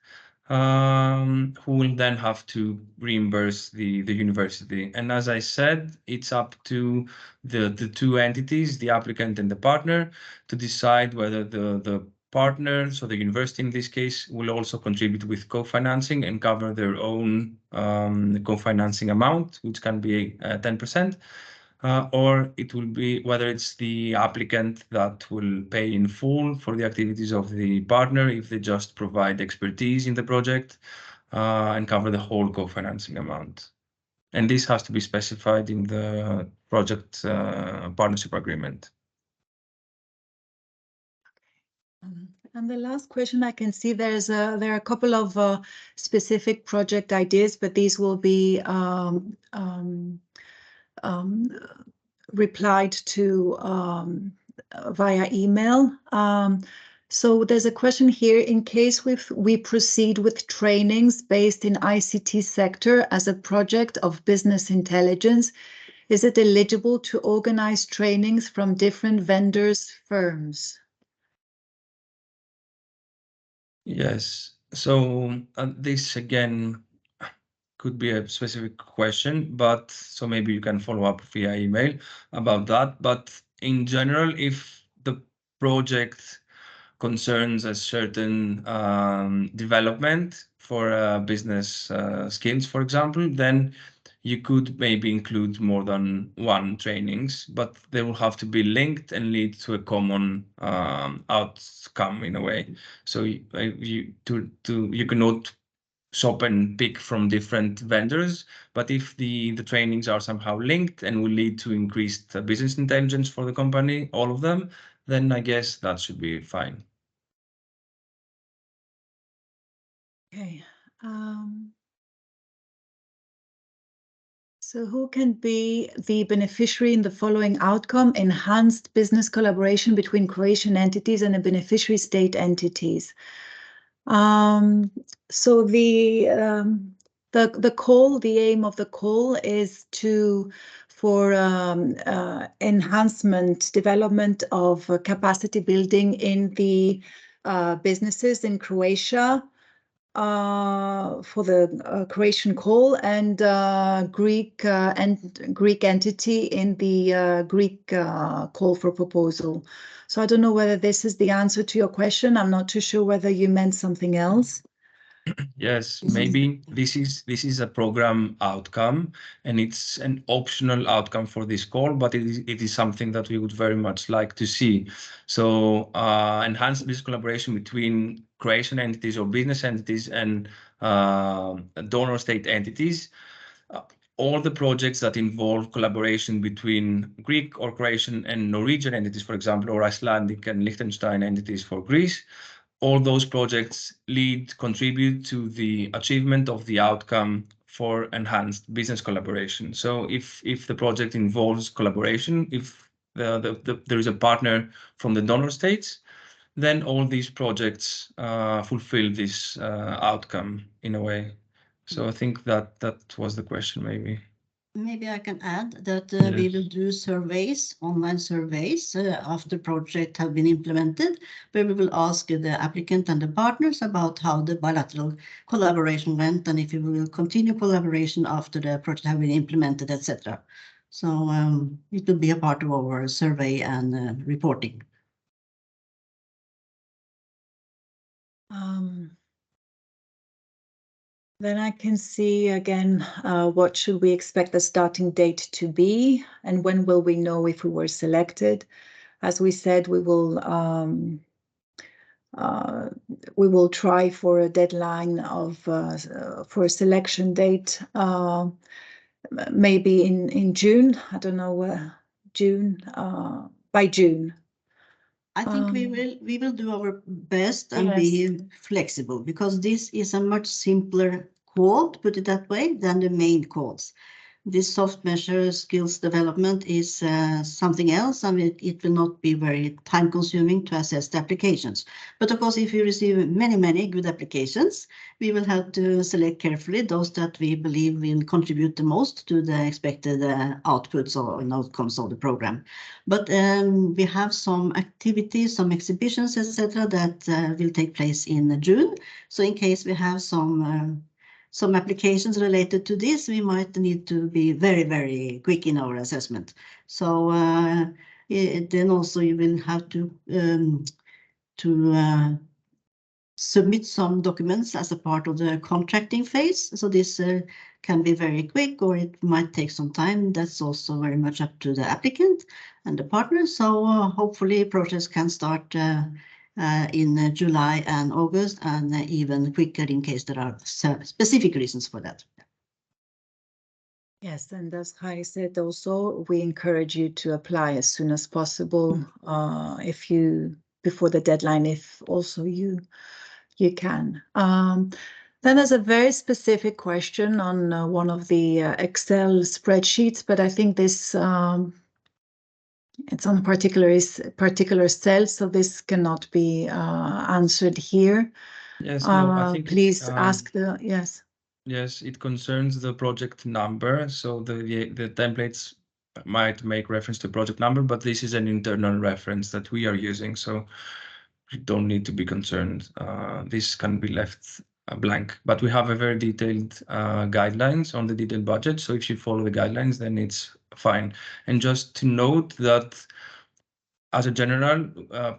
who will then have to reimburse the university. And as I said, it's up to the 2 entities, the applicant and the partner, to decide whether the partner, so the university in this case, will also contribute with co-financing and cover their own co-financing amount, which can be 10%. Or it will be whether it's the applicant that will pay in full for the activities of the partner if they just provide expertise in the project and cover the whole co-financing amount. And this has to be specified in the project partnership agreement. And the last question, I can see there are a couple of specific project ideas, but these will be replied to via email. So there's a question here, in case we proceed with trainings based in ICT sector as a project of business intelligence, is it eligible to organize trainings from different vendors' firms? Yes. So this again could be a specific question, but so maybe you can follow up via email about that. But in general, if the project concerns a certain development for business skills, for example, then you could maybe include more than one trainings, but they will have to be linked and lead to a common outcome in a way. So you cannot shop and pick from different vendors, but if the trainings are somehow linked and will lead to increased business intelligence for the company, all of them, then I guess that should be fine. Okay. So who can be the beneficiary in the following outcome? Enhanced business collaboration between Croatian entities and the beneficiary state entities. So the aim of the call is for enhancement, development of capacity building in the businesses in Croatia, for the Croatian call, and Greek entity in the Greek call for proposal. So I don't know whether this is the answer to your question. I'm not too sure whether you meant something else. Yes, maybe this is a program outcome, and it's an optional outcome for this call, but it is something that we would very much like to see. So enhance this collaboration between Croatian entities or business entities and donor state entities. All the projects that involve collaboration between Greek or Croatian and Norwegian entities, for example, or Icelandic and Liechtenstein entities for Greece, all those projects contribute to the achievement of the outcome for enhanced business collaboration. So if the project involves collaboration, if there is a partner from the donor states, then all these projects fulfill this outcome in a way. So I think that was the question, maybe. Maybe I can add that Yes. we will do surveys, online surveys, after project have been implemented, where we will ask the applicant and the partners about how the bilateral collaboration went, and if we will continue collaboration after the project have been implemented, etc. So it will be a part of our survey and reporting. Then I can see again, what should we expect the starting date to be, and when will we know if we were selected? As we said, we will try for a deadline of for a selection date, maybe in June. I don't know, June, by June. I think we will do our best and be flexible, because this is a much simpler call, to put it that way, than the main calls. This soft measure skills development is something else, and it will not be very time consuming to assess the applications. But of course, if we receive many good applications, we will have to select carefully those that we believe will contribute the most to the expected outputs or outcomes of the program. But we have some activities, some exhibitions, etc., that will take place in June. So in case we have some applications related to this, we might need to be very quick in our assessment. So then also you will have to submit some documents as a part of the contracting phase. So this can be very quick, or it might take some time. That's also very much up to the applicant and the partner. So hopefully process can start in July and August, and even quicker in case there are specific reasons for that. Yes, and as Harry said, also we encourage you to apply as soon as possible, before the deadline, if also you can. Then there's a very specific question on one of the Excel spreadsheets, but I think this It's on particular cells, so this cannot be answered here. Yes, no, I think please ask the yes. Yes, it concerns the project number. So the templates might make reference to project number, but this is an internal reference that we are using, so you don't need to be concerned. This can be left blank, but we have a very detailed guidelines on the detailed budget. So if you follow the guidelines, then it's fine. And just to note that as a general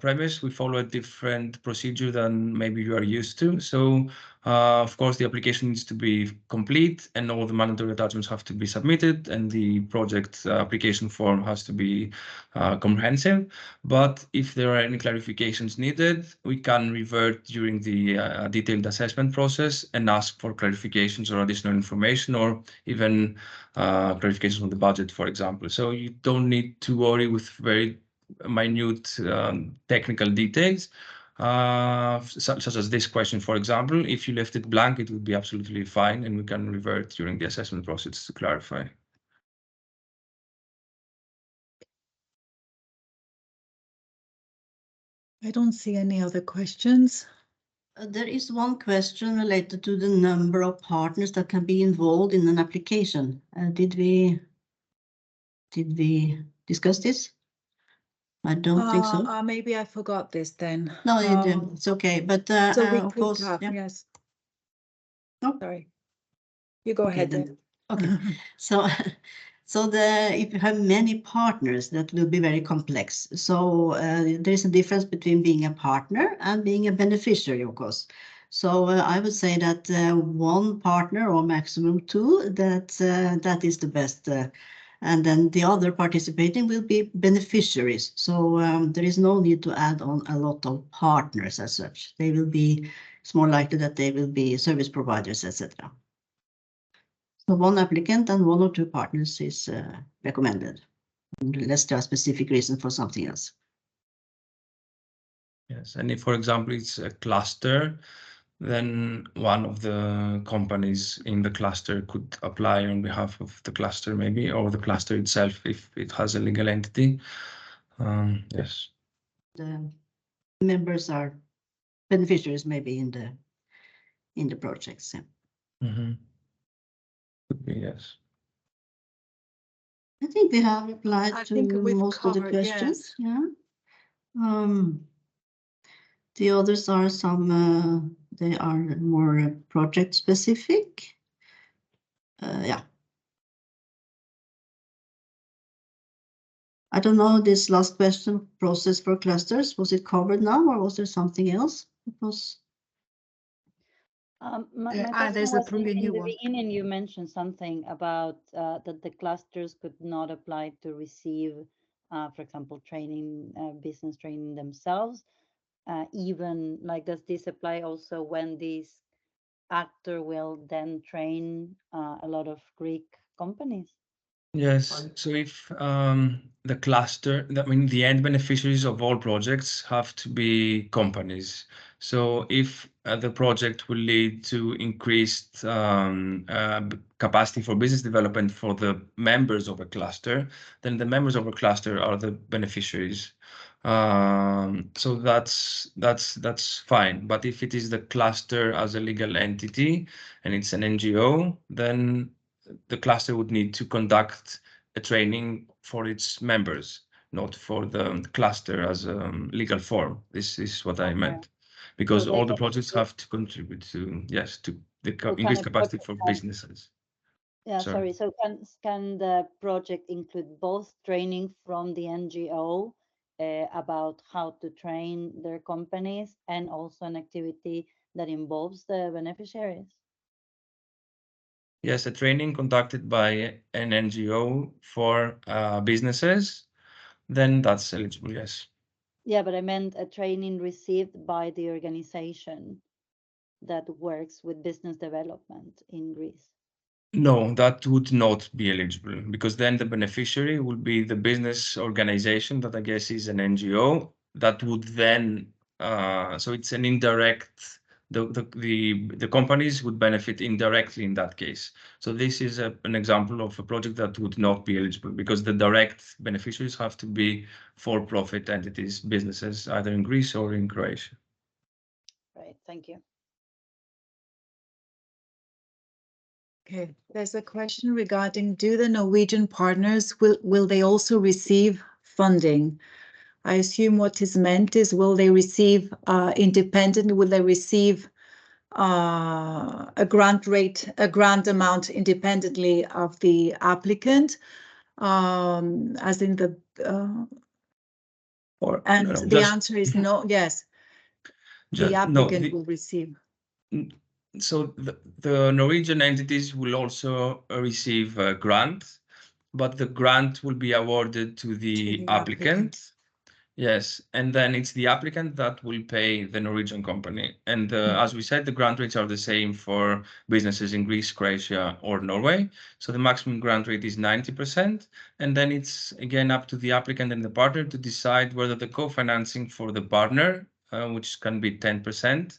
premise, we follow a different procedure than maybe you are used to. So, of course, the application needs to be complete and all the mandatory attachments have to be submitted and the project application form has to be comprehensive. But if there are any clarifications needed, we can revert during the detailed assessment process and ask for clarifications or additional information or even clarifications on the budget, for example. So you don't need to worry with very minute technical details, such as this question, for example. If you left it blank, it would be absolutely fine, and we can revert during the assessment process to clarify. I don't see any other questions. There is one question related to the number of partners that can be involved in an application. Did we discuss this? I don't think so. Maybe I forgot this then. No, it's okay. But so we of course, have, yeah. yes. No, sorry. You go ahead then. Okay. So if you have many partners, that will be very complex. So there is a difference between being a partner and being a beneficiary, of course. So I would say that one partner or maximum two, that is the best. And then the other participating will be beneficiaries. So there is no need to add on a lot of partners as such. It's more likely that they will be service providers, etc. So one applicant and one or two partners is recommended, unless there are specific reasons for something else. Yes, and if, for example, it's a cluster, then one of the companies in the cluster could apply on behalf of the cluster, maybe, or the cluster itself if it has a legal entity. Yes. The members are beneficiaries, maybe in the projects. Yeah. Mm-hmm. Could be, yes. I think we have replied to most of the questions. Yes. Yeah. The others are they are more project specific. Yeah. I don't know, this last question, process for clusters, was it covered now or was there something else? It was. My question there's was a in new the one. beginning you mentioned something about that the clusters could not apply to receive, for example, training, business training themselves. Even like, does this apply also when this actor will then train a lot of Greek companies? Yes, so if the cluster, I mean, the end beneficiaries of all projects have to be companies. So if the project will lead to increased capacity for business development for the members of a cluster, then the members of a cluster are the beneficiaries. So that's fine. But if it is the cluster as a legal entity and it's an NGO, then the cluster would need to conduct a training for its members, not for the cluster as a legal form. This is what I meant, because all the projects have to contribute to, yes, to the increased capacity for businesses. Yeah, sorry. So can the project include both training from the NGO about how to train their companies and also an activity that involves the beneficiaries? Yes, a training conducted by an NGO for businesses, then that's eligible, yes. Yeah, but I meant a training received by the organization that works with business development in Greece. No, that would not be eligible because then the beneficiary would be the business organization that I guess is an NGO that would then, so it's an indirect the companies would benefit indirectly in that case. So this is an example of a project that would not be eligible because the direct beneficiaries have to be for-profit entities, businesses, either in Greece or in Croatia. Right, thank you. Okay, there's a question regarding, do the Norwegian partners, will they also receive funding? I assume what is meant is, will they receive independently, will they receive a grant amount independently of the applicant, as in the, the answer is no, yes. The applicant will receive. So the Norwegian entities will also receive a grant, but the grant will be awarded to the applicant. Yes, and then it's the applicant that will pay the Norwegian company. And as we said, the grant rates are the same for businesses in Greece, Croatia, or Norway. So the maximum grant rate is 90%. And then it's again up to the applicant and the partner to decide whether the co-financing for the partner, which can be 10%,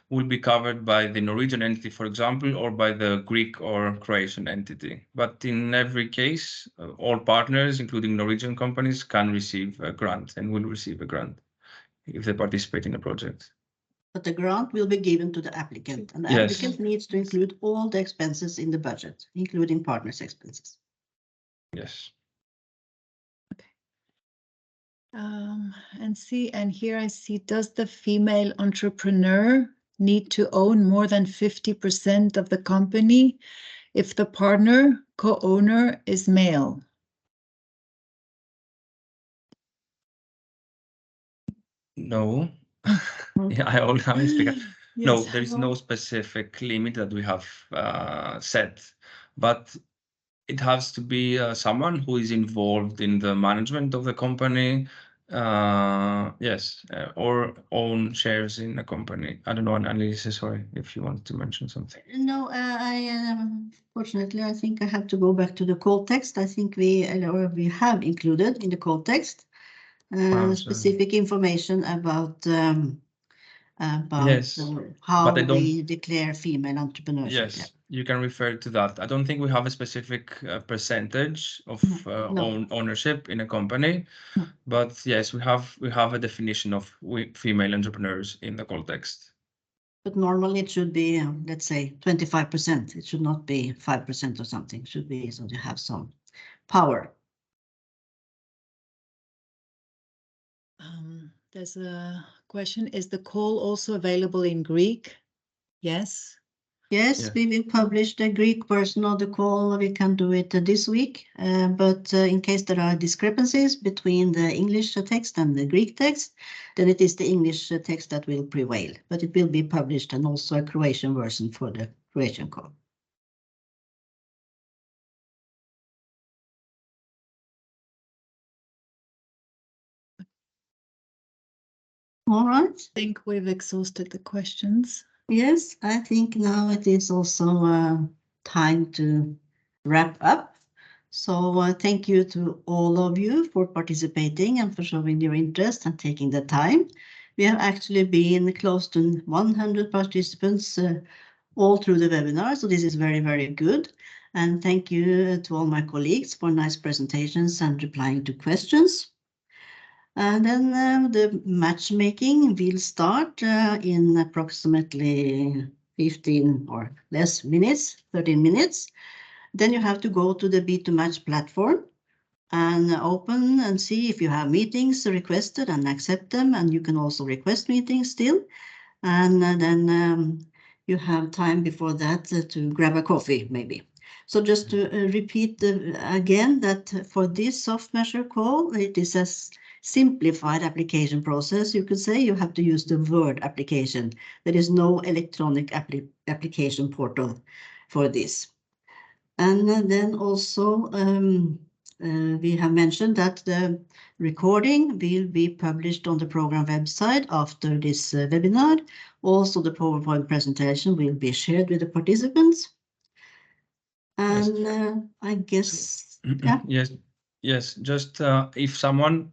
will be covered by the Norwegian entity, for example, or by the Greek or Croatian entity. But in every case, all partners, including Norwegian companies, can receive a grant and will receive a grant if they participate in a project. But the grant will be given to the applicant, and the applicant needs to include all the expenses in the budget, including partners' expenses. Yes. And here I see, does the female entrepreneur need to own more than 50% of the company if the partner, co-owner, is male? No. Yeah, I always speak. No, there is no specific limit that we have set, but it has to be someone who is involved in the management of the company, or own shares in a company. I don't know, Annelise, sorry, if you want to mention something. No, fortunately, I think I have to go back to the call text. I think we have included in the call text specific information about how we declare female entrepreneurship. Yes, you can refer to that. I don't think we have a specific percentage of ownership in a company, but yes, we have a definition of female entrepreneurs in the call text. But normally it should be, let's say, 25%. It should not be 5% or something. It should be so you have some power. There's a question, is the call also available in Greek? Yes. Yes, we will publish the Greek version of the call. We can do it this week, but in case there are discrepancies between the English text and the Greek text, then it is the English text that will prevail. But it will be published, and also a Croatian version for the Croatian call. All right. I think we've exhausted the questions. Yes, I think now it is also time to wrap up. So thank you to all of you for participating and for showing your interest and taking the time. We have actually been close to 100 participants all through the webinar, so this is very, very good. And thank you to all my colleagues for nice presentations and replying to questions. And then the matchmaking will start in approximately 15 or less minutes, 13 minutes. Then you have to go to the B2Match platform and open and see if you have meetings requested and accept them. And you can also request meetings still. And then you have time before that to grab a coffee, maybe. So just to repeat again that for this soft measure call, it is a simplified application process. You could say you have to use the Word application. There is no electronic application portal for this. And then also we have mentioned that the recording will be published on the program website after this webinar. Also, the PowerPoint presentation will be shared with the participants. And I guess, Yes, just if someone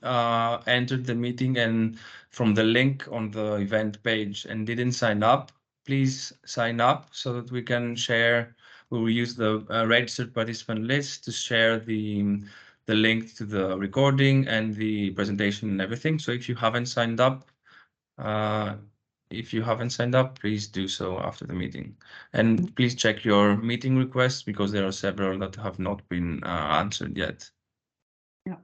entered the meeting and from the link on the event page and didn't sign up, please sign up so that we can share. We will use the registered participant list to share the link to the recording and the presentation and everything. So if you haven't signed up, please do so after the meeting. And please check your meeting requests because there are several that have not been answered yet. Yeah.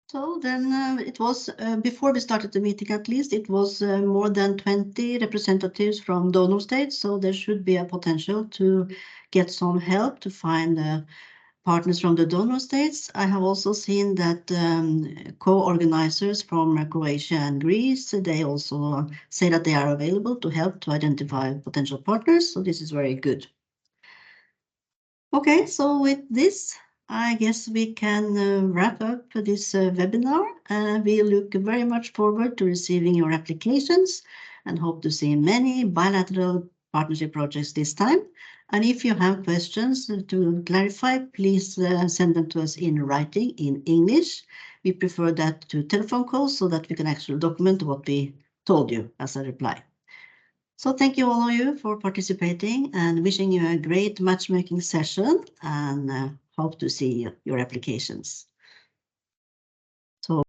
So then it was, before we started the meeting at least, it was more than 20 representatives from donor states. So there should be a potential to get some help to find partners from the donor states. I have also seen that co-organizers from Croatia and Greece, they also say that they are available to help to identify potential partners. So this is very good. Okay, so with this, I guess we can wrap up this webinar. We look very much forward to receiving your applications and hope to see many bilateral partnership projects this time. And if you have questions to clarify, please send them to us in writing in English. We prefer that to telephone calls so that we can actually document what we told you as a reply. So thank you all of you for participating and wishing you a great matchmaking session and hope to see your applications.